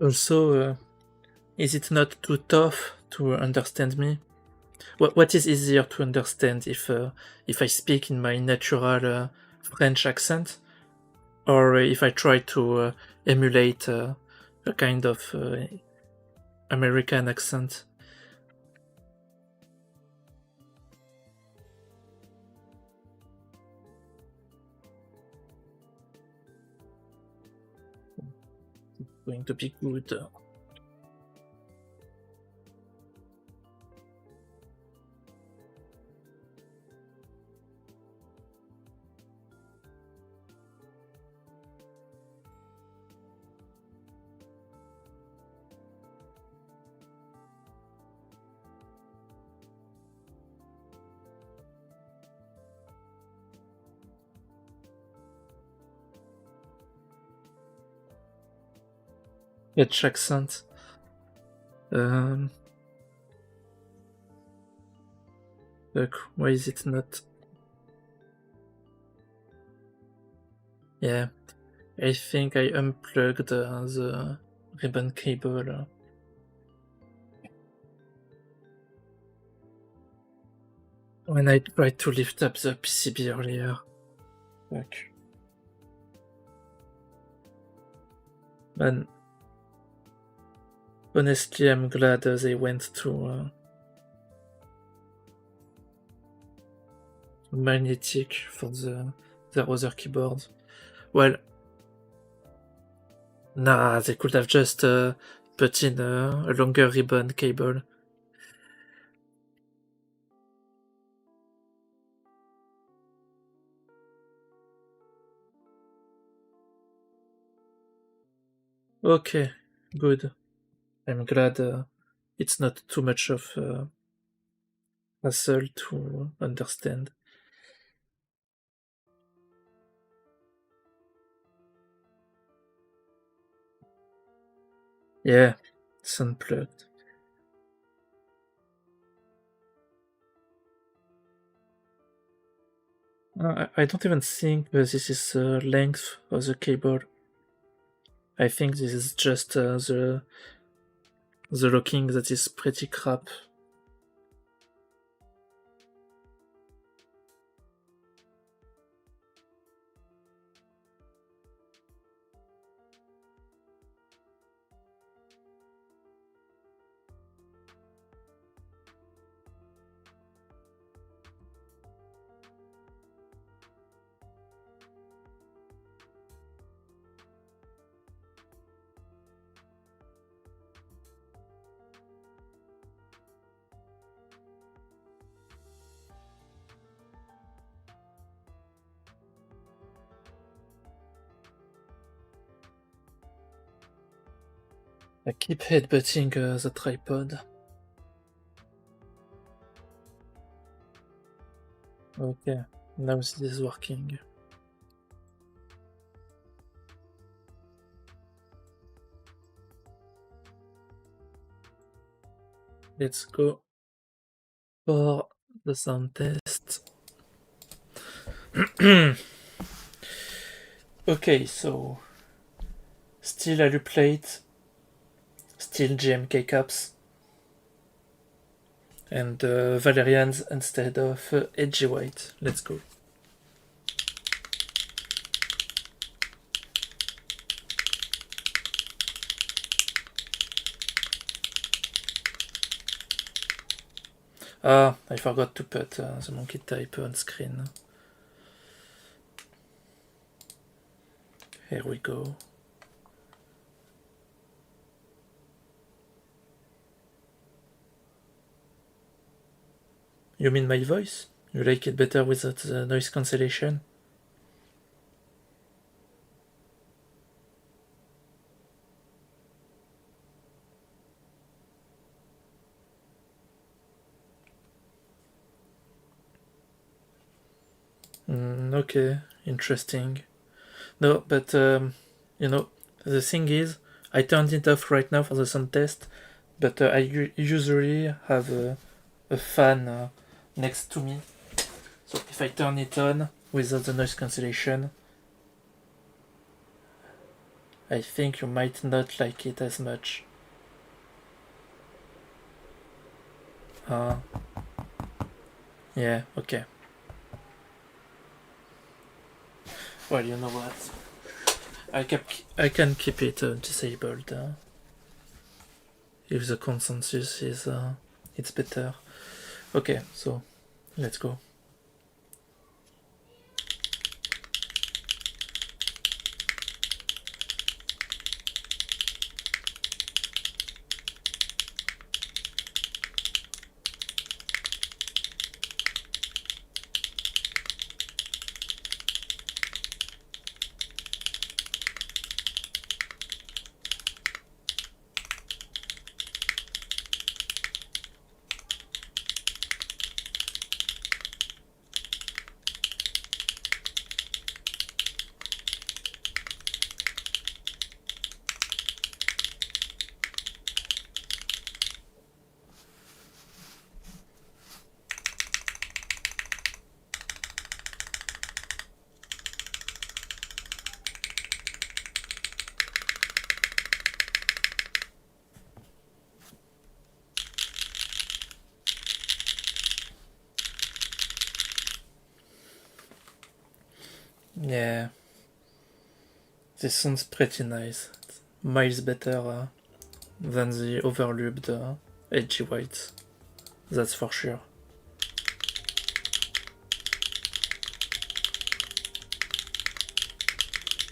Also, is it not too tough to understand me? What is easier to understand if I speak in my natural French accent, or if I try to emulate a kind of American accent? Going to be good. Dutch accent. Look, why is it not? Yeah, I think I unplugged the ribbon cable. When I tried to lift up the PCB earlier. Fuck. Man, honestly, I'm glad they went to magnetic for their other keyboard. Well, nah, they could have just put in a longer ribbon cable. Okay, good. I'm glad it's not too much of a hassle to understand. Yeah, it's unplugged. I don't even think this is the length of the cable. I think this is just the the locking that is pretty crap. I keep headbutting the tripod. Okay, now this is working. Let's go for the sound test. Okay, so still alu plate, still GMK caps, and Valerians instead of edgy white. Let's go. Ah, I forgot to put the monkey type on screen. Here we go. You mean my voice? You like it better without the noise cancellation? Okay, interesting. No, but you know, the thing is, I turned it off right now for the sound test, but I usually have a fan next to me. So if I turn it on without the noise cancellation, I think you might not like it as much. Yeah, okay. Well, you know what? I can keep it disabled if the consensus is it's better. Okay, so let's go. Yeah, this sounds pretty nice. It's miles better than the overlooped edgy whites. That's for sure.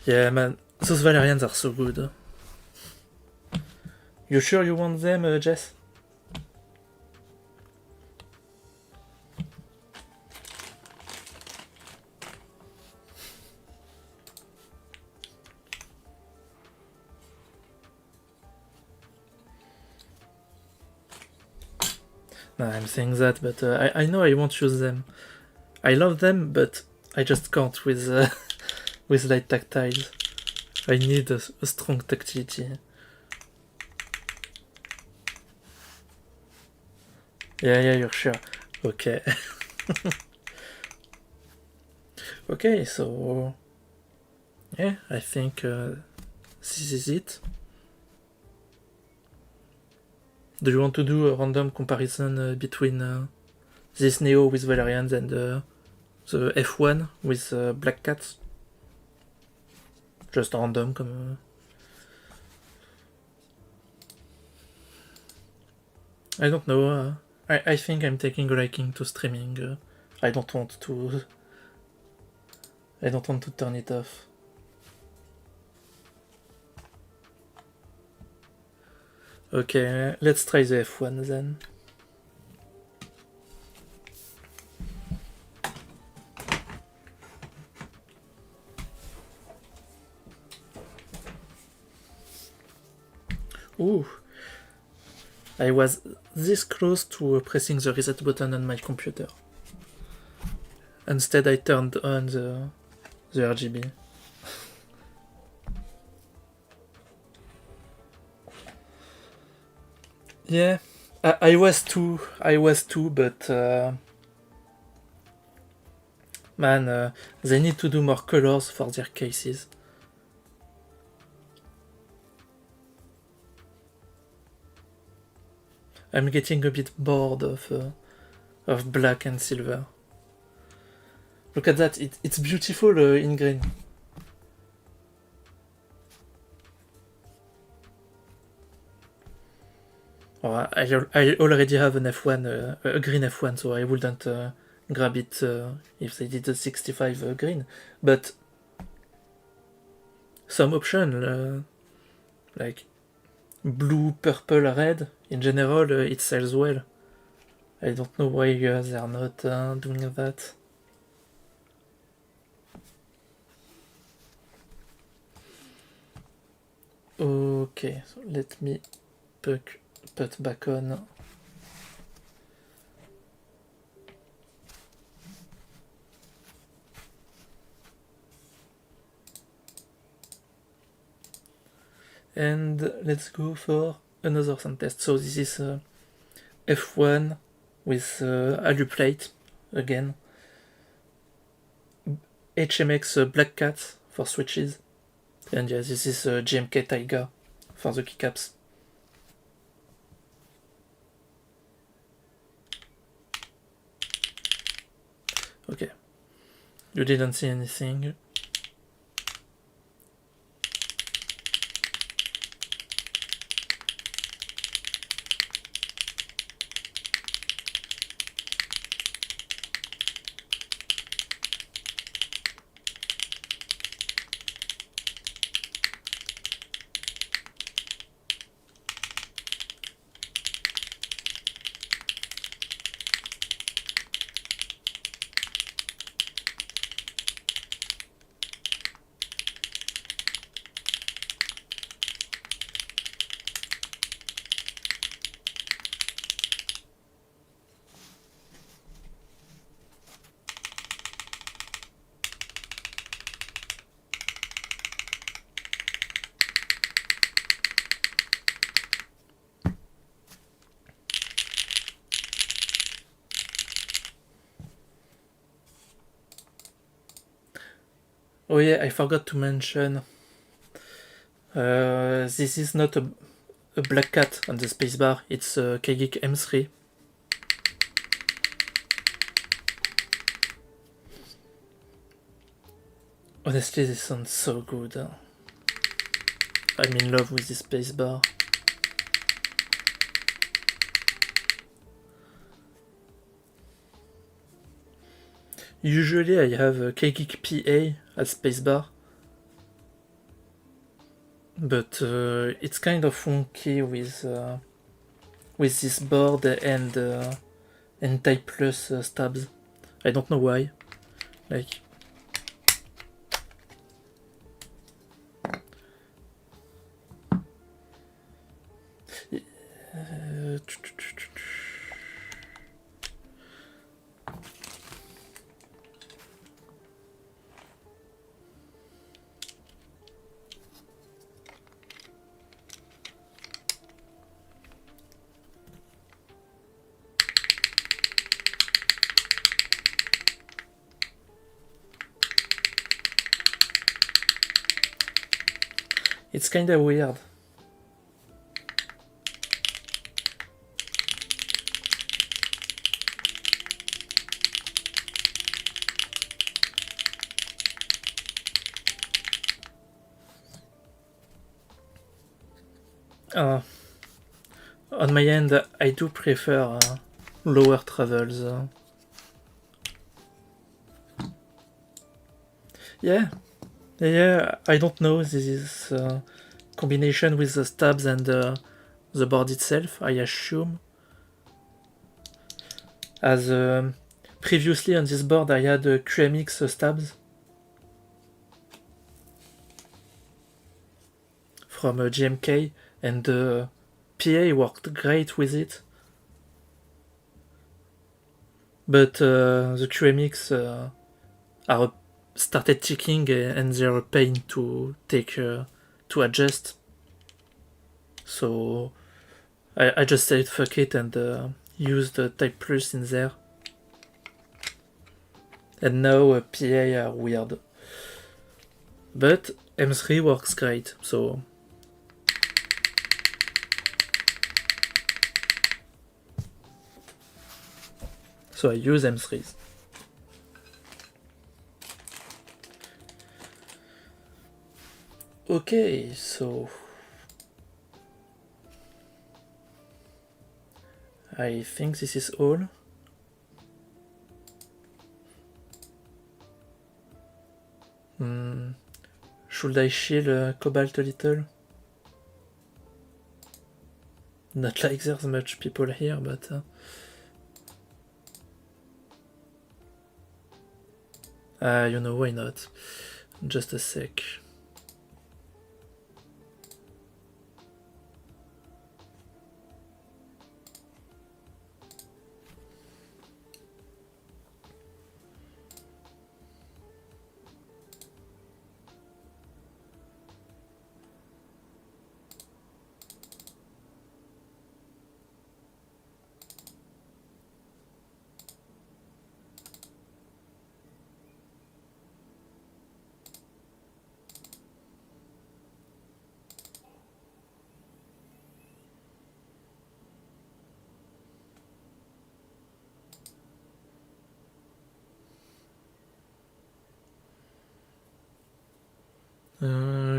Yeah, man, those Valerians are so good. You sure you want them, Jess? No, I'm saying that, but I know I won't use them. I love them, but I just can't with with light tactiles. I need a strong tactility. Yeah, you're sure. Okay. Okay, so yeah, I think this is it. Do you want to do a random comparison between this Neo with Valerians and the F1 with Black Cats? Just random comme... I don't know. I think I'm taking a liking to streaming. I don't want to turn it off. Okay, let's try the F1 then. Ooh. I was this close to pressing the reset button on my computer. Instead, I turned on the RGB. Yeah, I was too, but man, they need to do more colors for their cases. I'm getting a bit bored of black and silver. Look at that, it's beautiful in green. Oh, I already have an F1, a green F1, so I wouldn't grab it if they did a 65 green. But some option, like blue, purple, red, in general, it sells well. I don't know why they are not doing that. Okay, so let me put back on. And let's go for another sound test. So this is F1 with alu plate again. HMX Black Cat for switches. And yeah, this is GMK Taiga for the keycaps. Okay, you didn't see anything. Oh yeah, I forgot to mention, this is not a Black Cat on the spacebar, it's a Kgeek M3. Honestly, this sounds so good. I'm in love with this spacebar. Usually I have a Kgeek PA as spacebar, but it's kind of funky with this board and Type Plus stabs. I don't know why. Like, it's kinda weird. On my end, I do prefer lower travels. Yeah, I don't know. This is combination with the stabs and the board itself, I assume. As previously on this board, I had QMX stabs from GMK, and the PA worked great with it. But the QMX are started ticking and they're a pain to take to adjust. So I just said fuck it and used the Type Plus in there. And now PA are weird. But M3 works great, so I use M3s. Okay, so I think this is all. Should I shield Cobalt a little? Not like there's much people here, but you know, why not? Just a sec.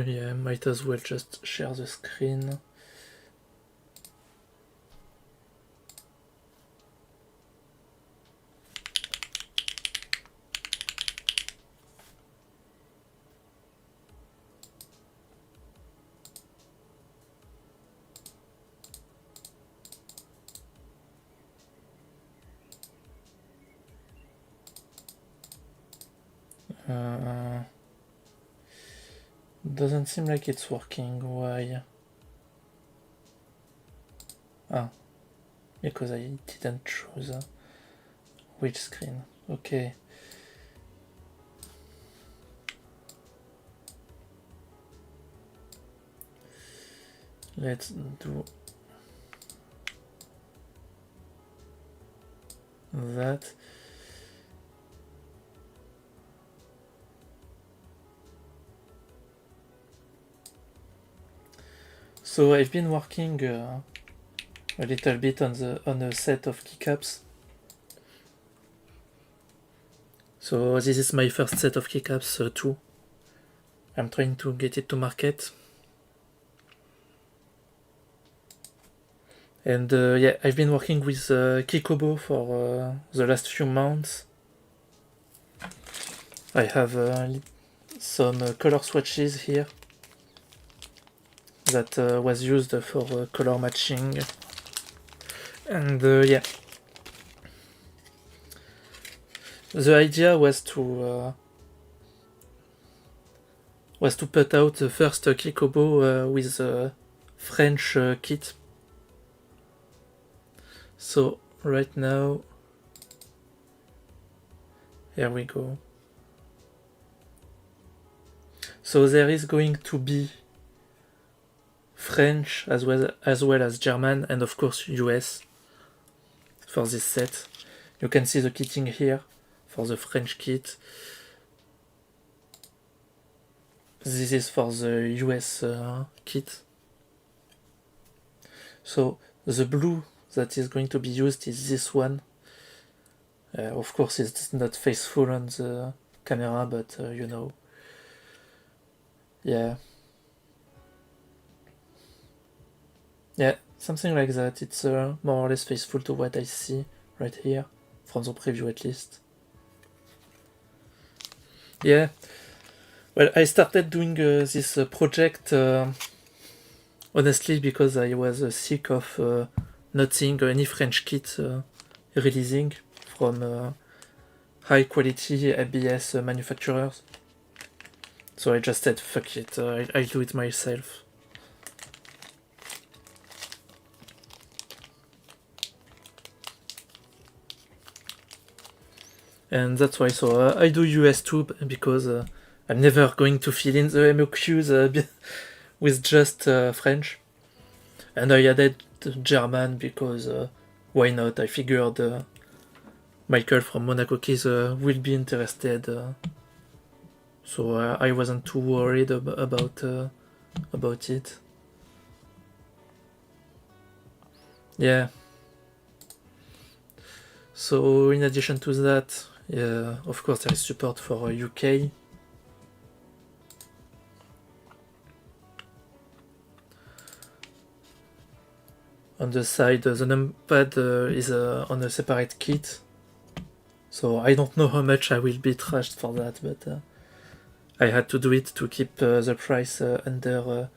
Yeah, might as well just share the screen. Doesn't seem like it's working. Why? Because I didn't choose which screen. Okay. Let's do that. So I've been working a little bit on a set of keycaps. So this is my first set of keycaps too. I'm trying to get it to market. And yeah, I've been working with Kikobo for the last few months. I have some color swatches here that was used for color matching. And yeah, the idea was to put out the first Kikobo with a French kit. So right now, here we go. So there is going to be French as well as German and of course US for this set. You can see the kitting here for the French kit. This is for the US kit. So the blue that is going to be used is this one. Of course it's not faithful on the camera, but you know. Yeah. Yeah, something like that. It's more or less faithful to what I see right here, from the preview at least. Yeah. Well, I started doing this project honestly because I was sick of not seeing any French kit releasing from high quality ABS manufacturers. So I just said, fuck it, I'll do it myself. And that's why, so I do US too, because I'm never going to fill in the MOQs with just French. And I added German because why not? I figured Michael from Monaco Keys will be interested. So I wasn't too worried about it. Yeah. So in addition to that, yeah, of course there is support for UK. On the side, the numpad is on a separate kit. So I don't know how much I will be trashed for that, but I had to do it to keep the price under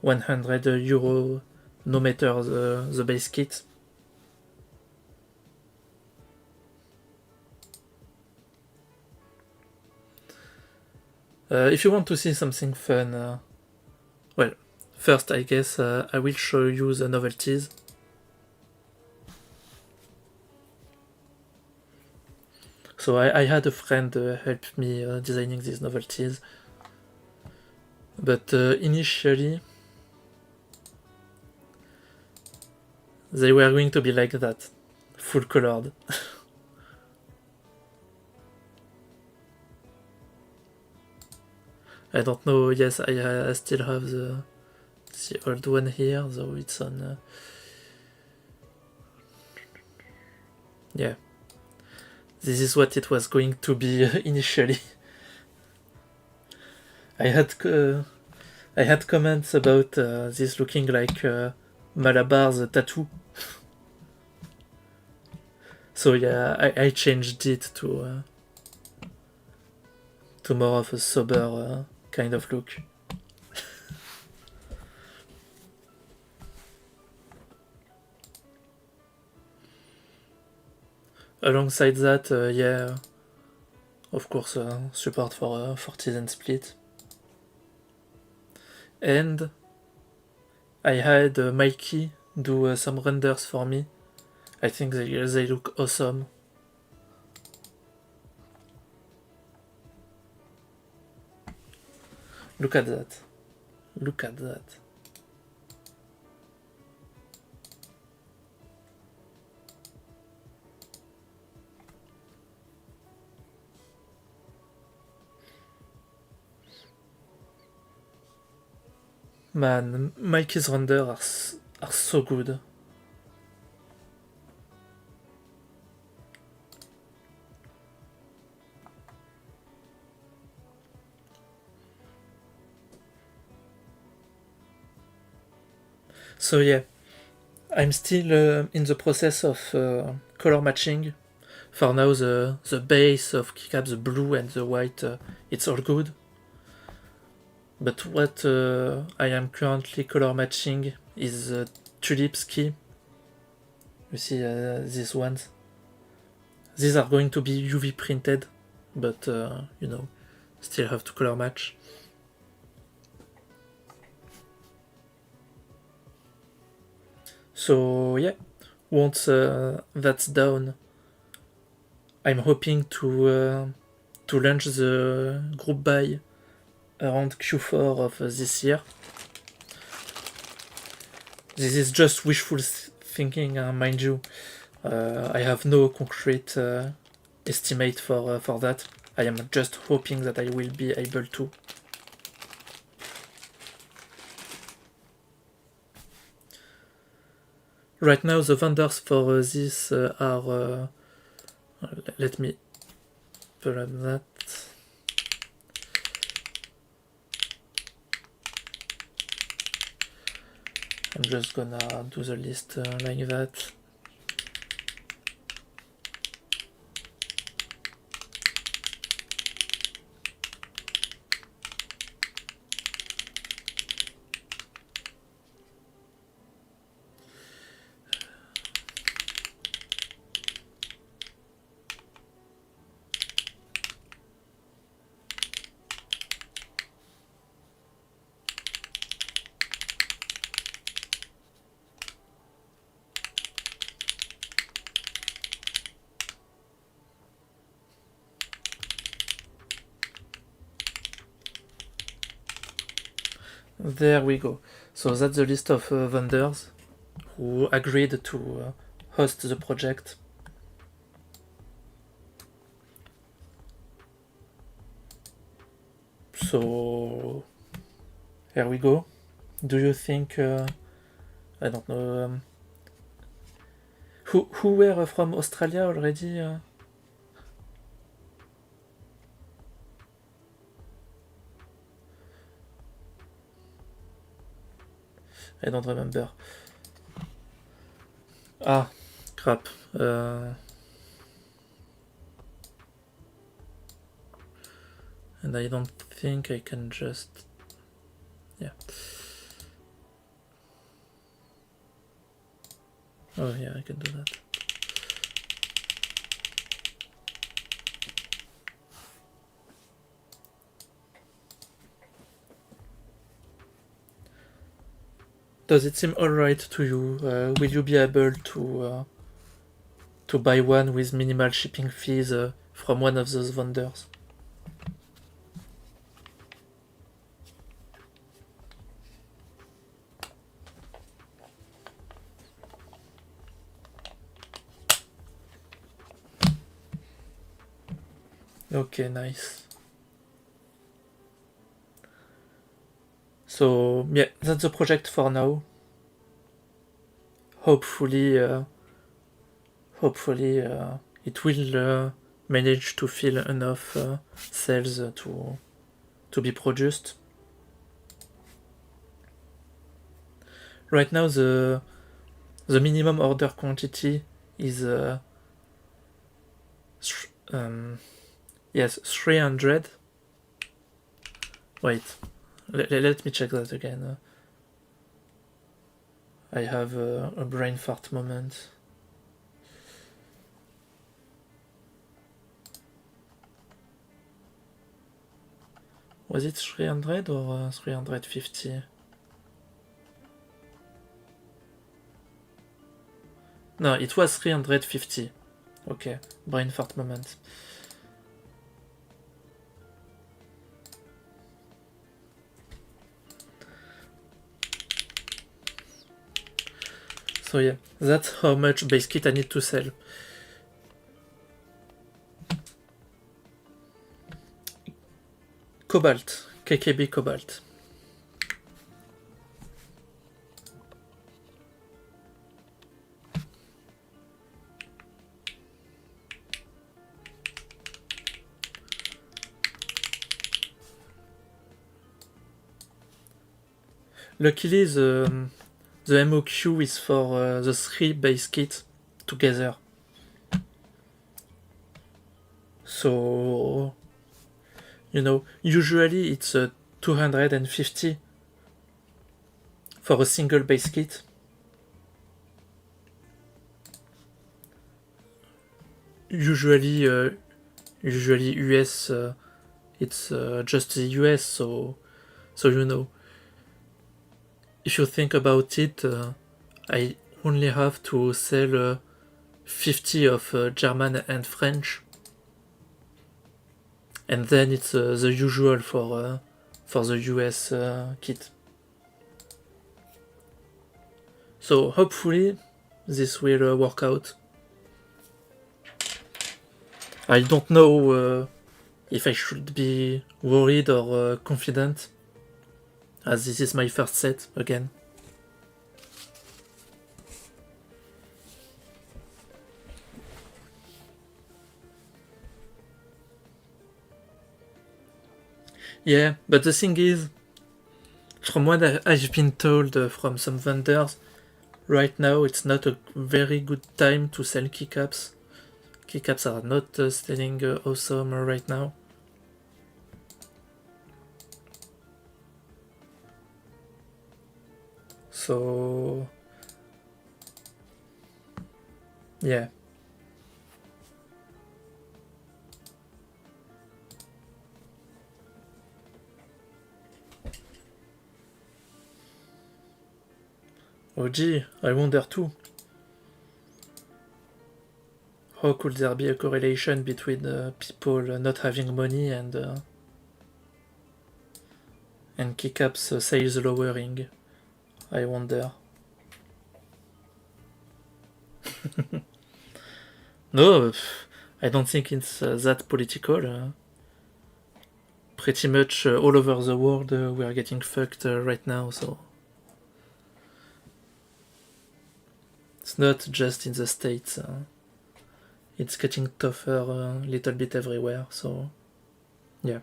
€100, no matter the base kit. If you want to see something fun, well, first I guess I will show you the novelties. So I had a friend help me designing these novelties, but initially they were going to be like that, full colored. I don't know, yes, I still have the old one here, though it's on... yeah. This is what it was going to be initially. I had comments about this looking like Malabar's tattoo. So yeah, I changed it to more of a sober kind of look. Alongside that, yeah, of course, support for 40 split. And I had Mikey do some renders for me. I think they look awesome. Look at that. Look at that. Man, Mikey's renders are so good. So yeah, I'm still in the process of color matching. For now, the base of keycap, the blue and the white, it's all good. But what I am currently color matching is the tulips key. You see these ones. These are going to be UV printed, but you know, still have to color match. So yeah, once that's done, I'm hoping to launch the group buy around Q4 of this year. This is just wishful thinking, mind you. I have no concrete estimate for that. I am just hoping that I will be able to. Right now, the vendors for this are... let me pull up that. I'm just gonna do the list like that. There we go. So that's the list of vendors who agreed to host the project. So here we go. Do you think I don't know who were from Australia already? I don't remember. Ah, crap. And I don't think I can just... Yeah. Oh yeah, I can do that. Does it seem alright to you? Will you be able to buy one with minimal shipping fees from one of those vendors? Okay, nice. So yeah, that's the project for now. Hopefully it will manage to fill enough cells to be produced. Right now the minimum order quantity is yes, 300. Wait, let me check that again. I have a brain fart moment. Was it 300 or 350? No, it was 350. Okay, brain fart moment. So yeah, that's how much base kit I need to sell. Cobalt, KKB Cobalt. Luckily, the MOQ is for the 3 base kits together. So, you know, usually it's 250 for a single base kit. Usually US, it's just the US, so you know, if you think about it, I only have to sell 50 of German and French, and then it's the usual for the US kit. So hopefully this will work out. I don't know if I should be worried or confident, as this is my first set again. Yeah, but the thing is, From what I've been told from some vendors, right now it's not a very good time to sell keycaps. Keycaps are not selling awesome right now. So yeah. Oh gee, I wonder too. How could there be a correlation between people not having money and keycaps sales lowering? I wonder. No, I don't think it's that political. Pretty much all over the world we are getting fucked right now, so it's not just in the States. It's getting tougher a little bit everywhere, so yeah.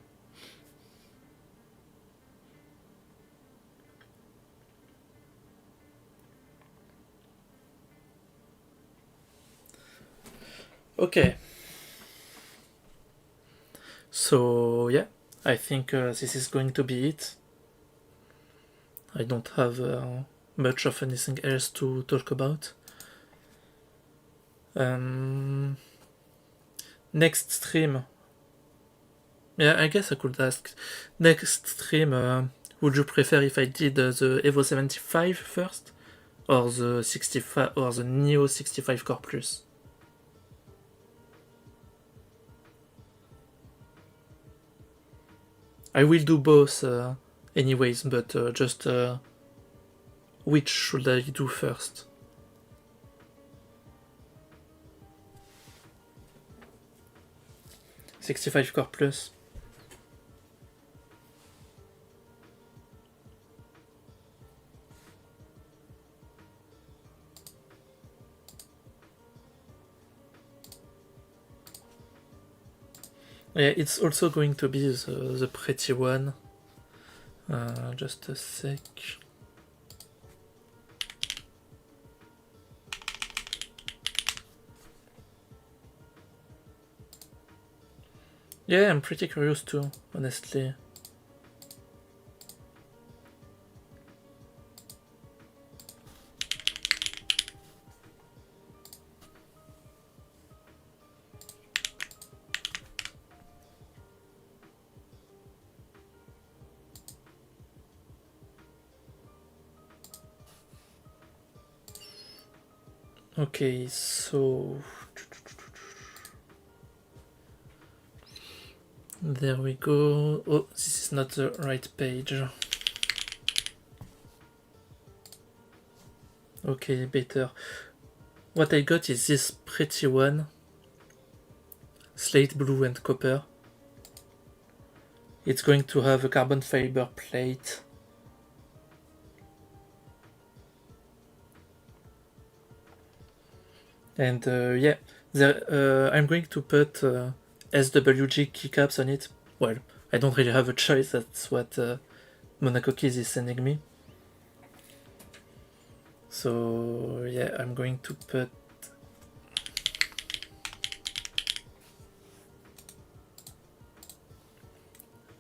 Okay. So yeah, I think this is going to be it. I don't have much of anything else to talk about. Next stream. Yeah, I guess I could ask. Next stream, would you prefer if I did the Evo 75 first? Or the 65 or the Neo65 Core Plus? I will do both anyways, but just which should I do first? '65 Core Plus. Yeah, it's also going to be the pretty one. Just a sec. Yeah, I'm pretty curious too, honestly. Okay, so there we go. Oh, this is not the right page. Okay, better. What I got is this pretty one. Slate blue and copper. It's going to have a carbon fiber plate. And yeah, I'm going to put SWG keycaps on it. Well, I don't really have a choice, that's what Monaco Keys is sending me. So yeah, I'm going to put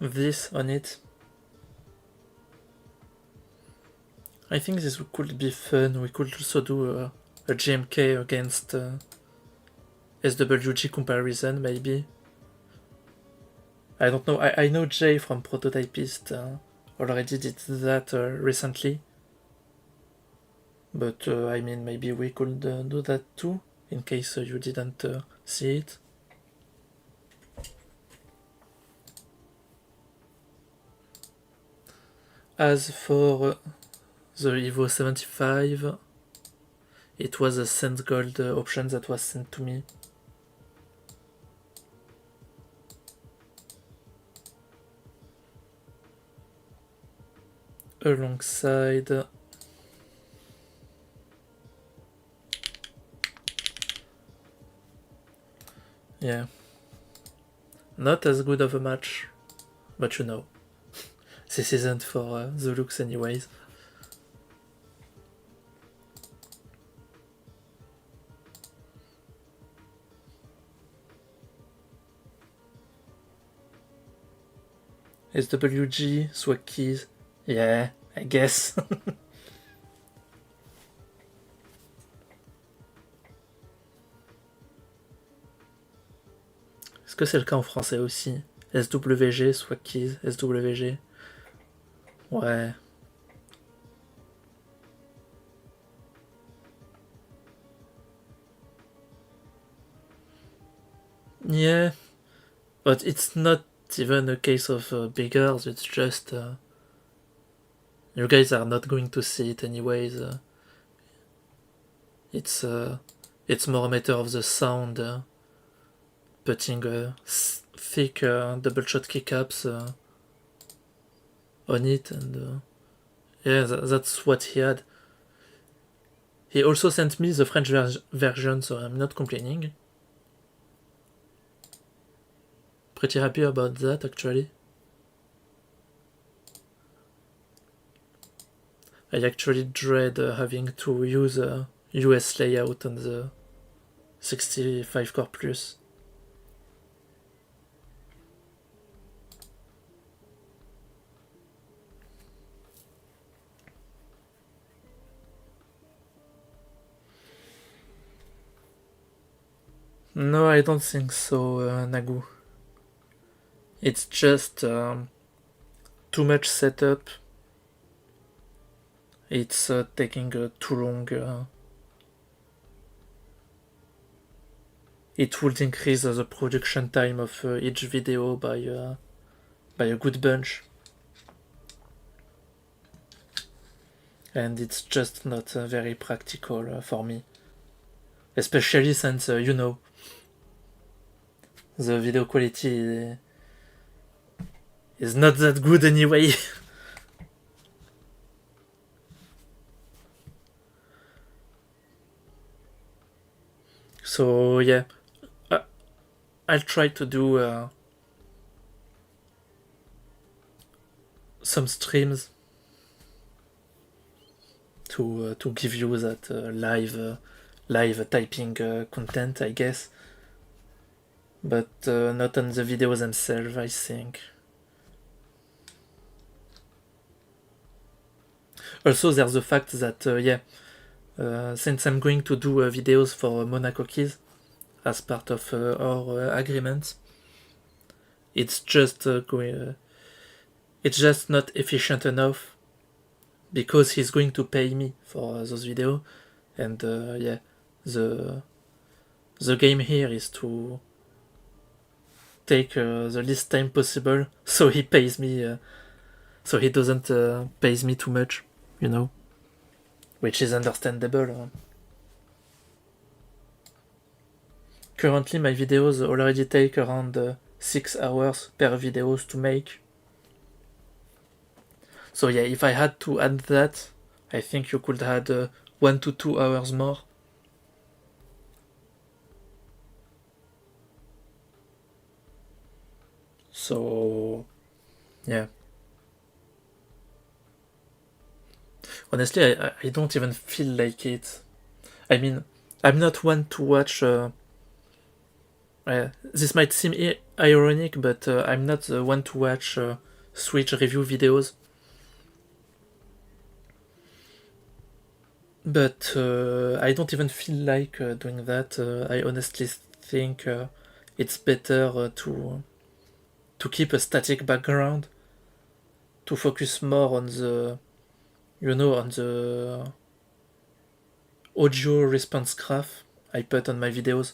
this on it. I think this could be fun. We could also do a GMK against SWG comparison, maybe. I don't know. I know Jay from Prototypist already did that recently. But I mean, maybe we could do that too, in case you didn't see it. As for the Evo 75, it was a Sense Gold option that was sent to me. Alongside yeah, not as good of a match, but you know, this isn't for the looks anyways. SWG, swag keys. Yeah, I guess. Est-ce que c'est le cas en français aussi? SWG, swag keys, SWG. Ouais. Yeah, but it's not even a case of beggars, it's just you guys are not going to see it anyways. It's more a matter of the sound, putting thick double shot keycaps on it, and yeah, that's what he had. He also sent me the French version, so I'm not complaining. Pretty happy about that, actually. I actually dread having to use a US layout on the 65 Core Plus. No, I don't think so, Nagu. It's just too much setup. It's taking too long. It would increase the production time of each video by a good bunch. And it's just not very practical for me. Especially since, you know, the video quality is not that good anyway. So yeah, I'll try to do some streams to give you that live typing content, I guess, but not on the videos themselves, I think. Also, there's the fact that since I'm going to do videos for Monaco Keys as part of our agreement, it's just it's just not efficient enough because he's going to pay me for those videos, and yeah, the game here is to take the least time possible, so he pays me, so he doesn't pays me too much, you know, which is understandable. Currently, my videos already take around 6 hours per videos to make. So yeah, if I had to add that, I think you could add 1 to 2 hours more. So yeah. Honestly, I don't even feel like it. I mean, I'm not one to watch. This might seem ironic, but I'm not the one to watch Switch review videos. But I don't even feel like doing that. I honestly think it's better to keep a static background, to focus more on the, you know, on the audio response graph I put on my videos,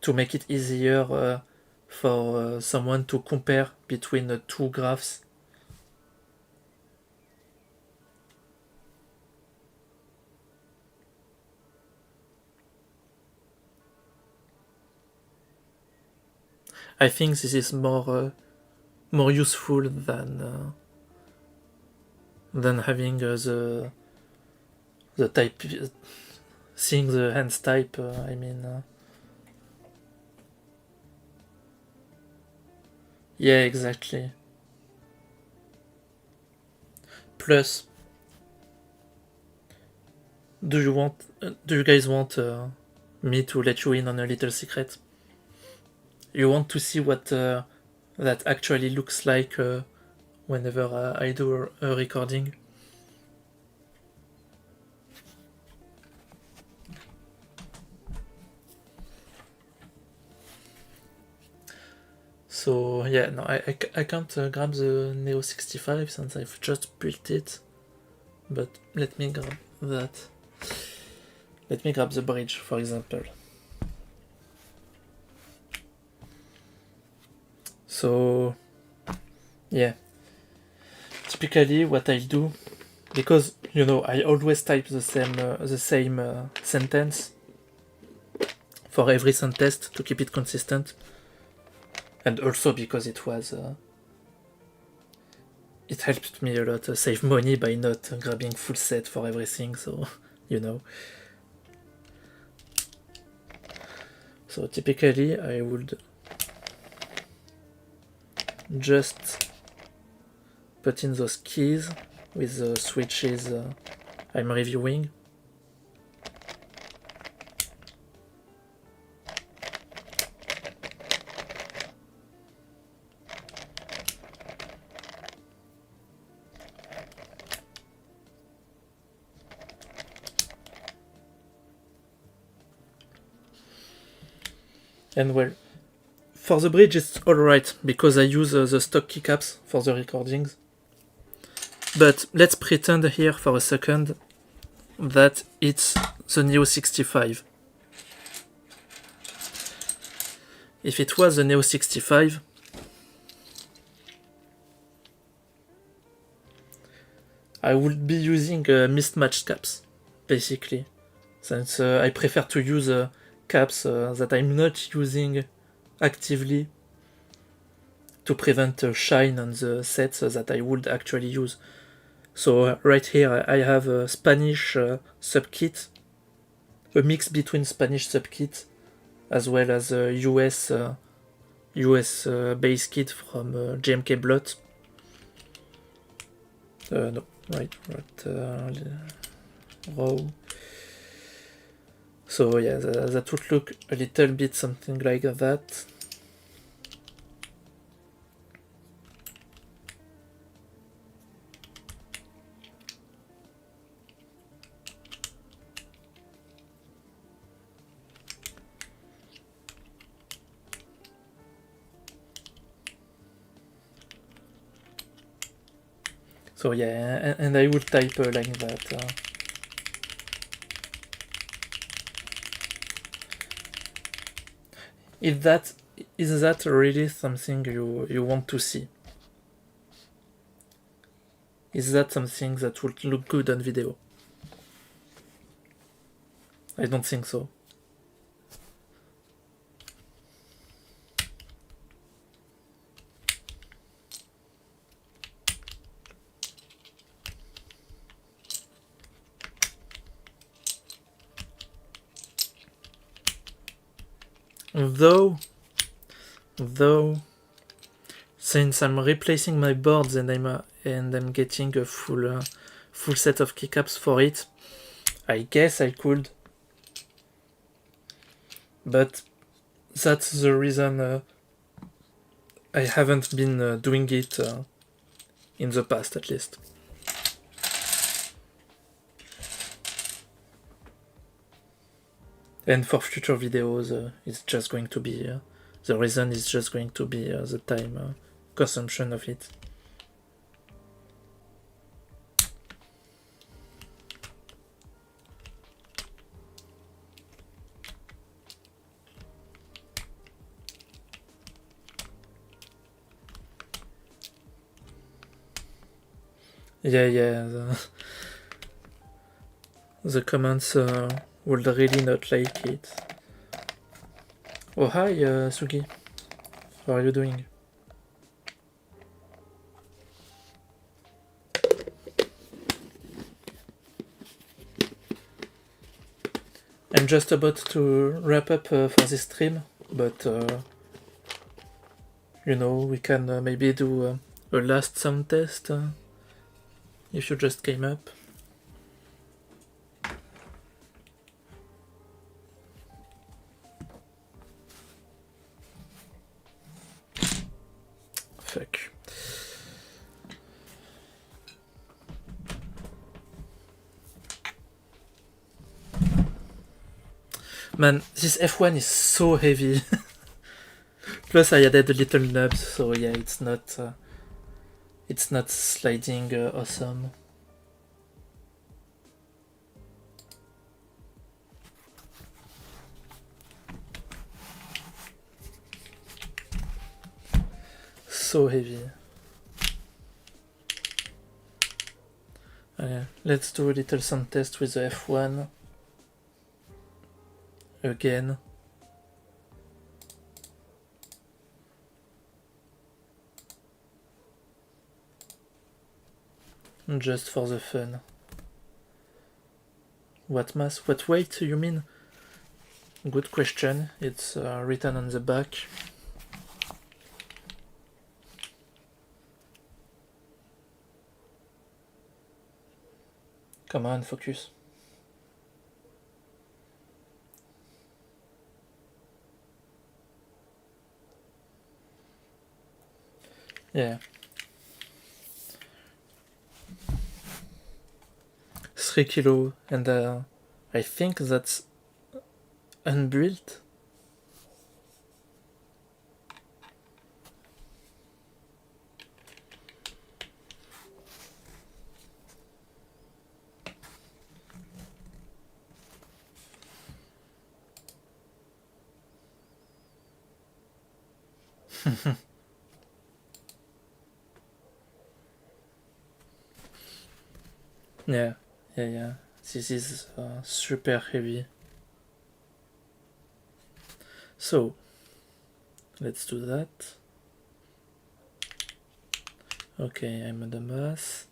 to make it easier for someone to compare between the two graphs. I think this is more useful than having the type, seeing the hands type. I mean, yeah, exactly. Plus, do you guys want me to let you in on a little secret? You want to see what that actually looks like whenever I do a recording? So yeah, no, I can't grab the Neo65 since I've just built it, but let me grab that. Let me grab the bridge, for example. So yeah, typically what I do, because you know I always type the same sentence for every sentence to keep it consistent, and also because it helped me a lot save money by not grabbing full set for everything. So you know. So typically I would just put in those keys with the switches I'm reviewing. And well, for the bridge it's alright, because I use the stock keycaps for the recordings. But let's pretend here for a second that it's the Neo65. If it was the Neo65, I would be using mismatched caps, basically. Since I prefer to use caps that I'm not using actively to prevent shine on the sets that I would actually use. So right here I have a Spanish subkit, a mix between Spanish subkit as well as a US base kit from JMK Blot. No, right, raw. So yeah, that would look a little bit something like that. So yeah, and I would type like that. Is that really something you want to see? Is that something that would look good on video? I don't think so. Though, since I'm replacing my boards and I'm getting a full set of keycaps for it, I guess I could. But that's the reason I haven't been doing it in the past, at least. And for future videos, it's just going to be the reason is just going to be the time consumption of it. Yeah, the comments would really not like it. Oh hi Sugi, how are you doing? I'm just about to wrap up for this stream, but you know, we can maybe do a last sound test. if you just came up. Fuck. Man, this F1 is so heavy. Plus I added a little nubs, so yeah, it's not sliding awesome. So heavy. Let's do a little sound test with the F1 again. Just for the fun. What mass? What weight you mean? Good question. It's written on the back. Come on, focus. Yeah. 3 kilo, and I think that's unbuilt. Yeah. This is super heavy. So, let's do that. Okay, I'm on the mass.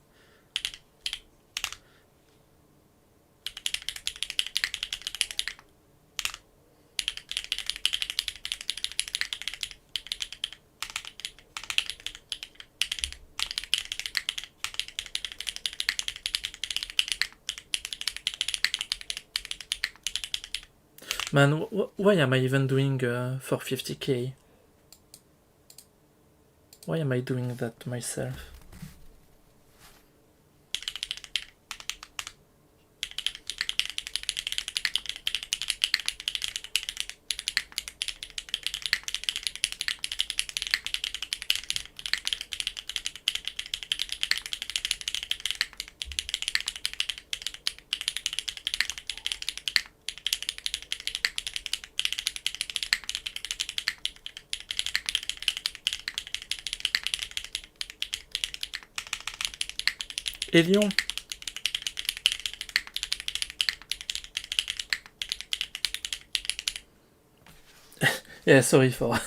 Man, why am I even doing 450k? Why am I doing that to myself? Elion? Yeah, sorry for...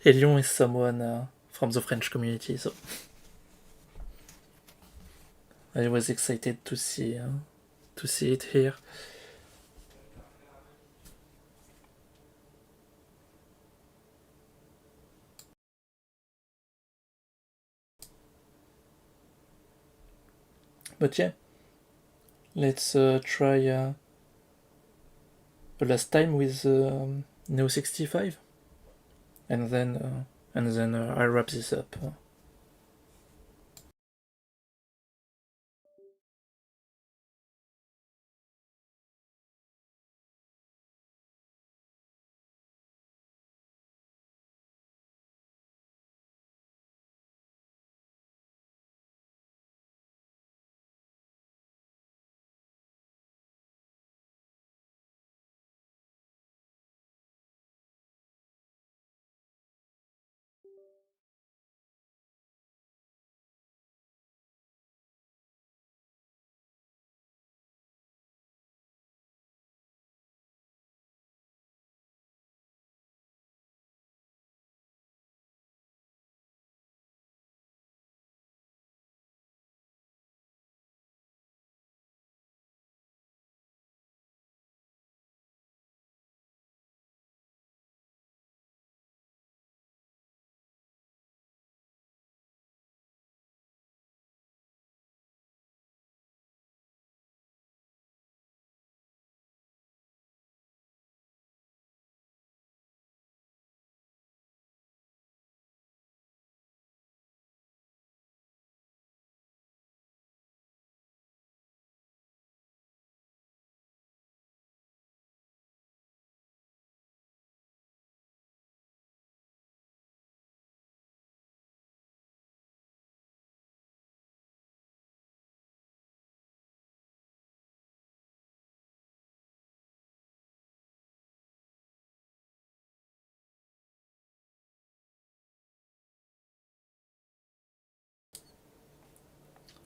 Elion is someone from the French community, so... I was excited to see it here. But yeah, let's try the last time with Neo65, and then I'll wrap this up.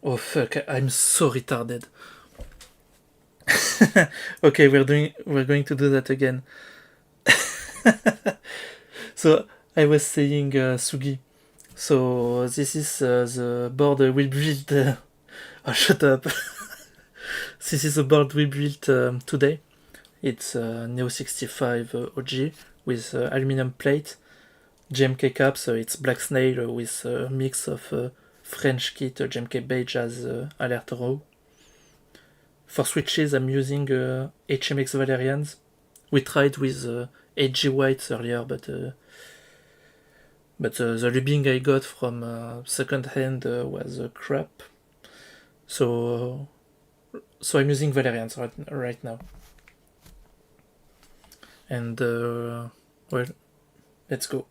Oh fuck, I'm so retarded. Okay, we're going to do that again. So I was saying Sugi. So this is the board we built. Oh, shut up. This is the board we built today. It's Neo65 OG with aluminum plate, GMK cap, so it's Black Snail with a mix of French kit, GMK beige as alert row. For switches, I'm using HMX Valerians. We tried with HG Whites earlier, but the lubbing I got from second hand was crap. So I'm using Valerians right now. And well, let's go.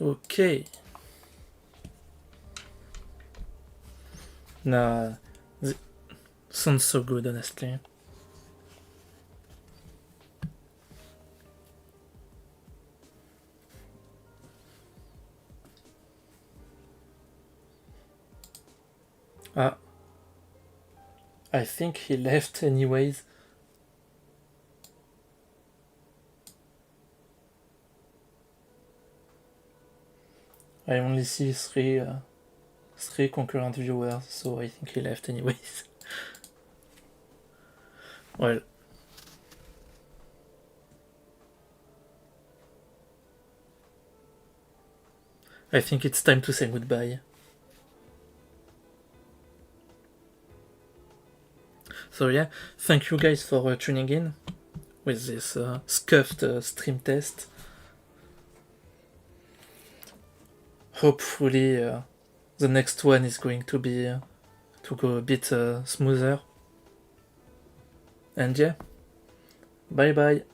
Okay. Nah, sounds so good, honestly. I think he left anyways. I only see three concurrent viewers, so I think he left anyways. Well, I think it's time to say goodbye. So yeah, thank you guys for tuning in with this scuffed stream test. Hopefully the next one is going to be to go a bit smoother. And yeah, bye bye.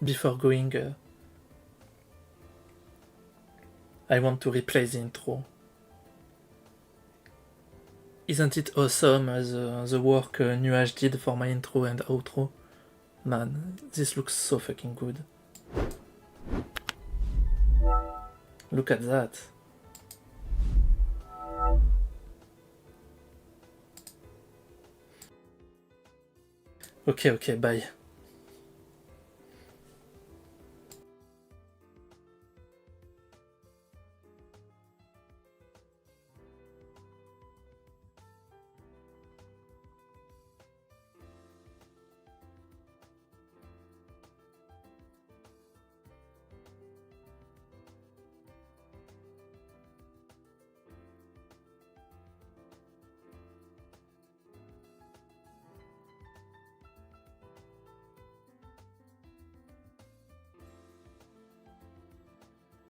Before going, I want to replay the intro. Isn't it awesome the work Nuage did for my intro and outro? Man, this looks so fucking good. Look at that. Okay, bye.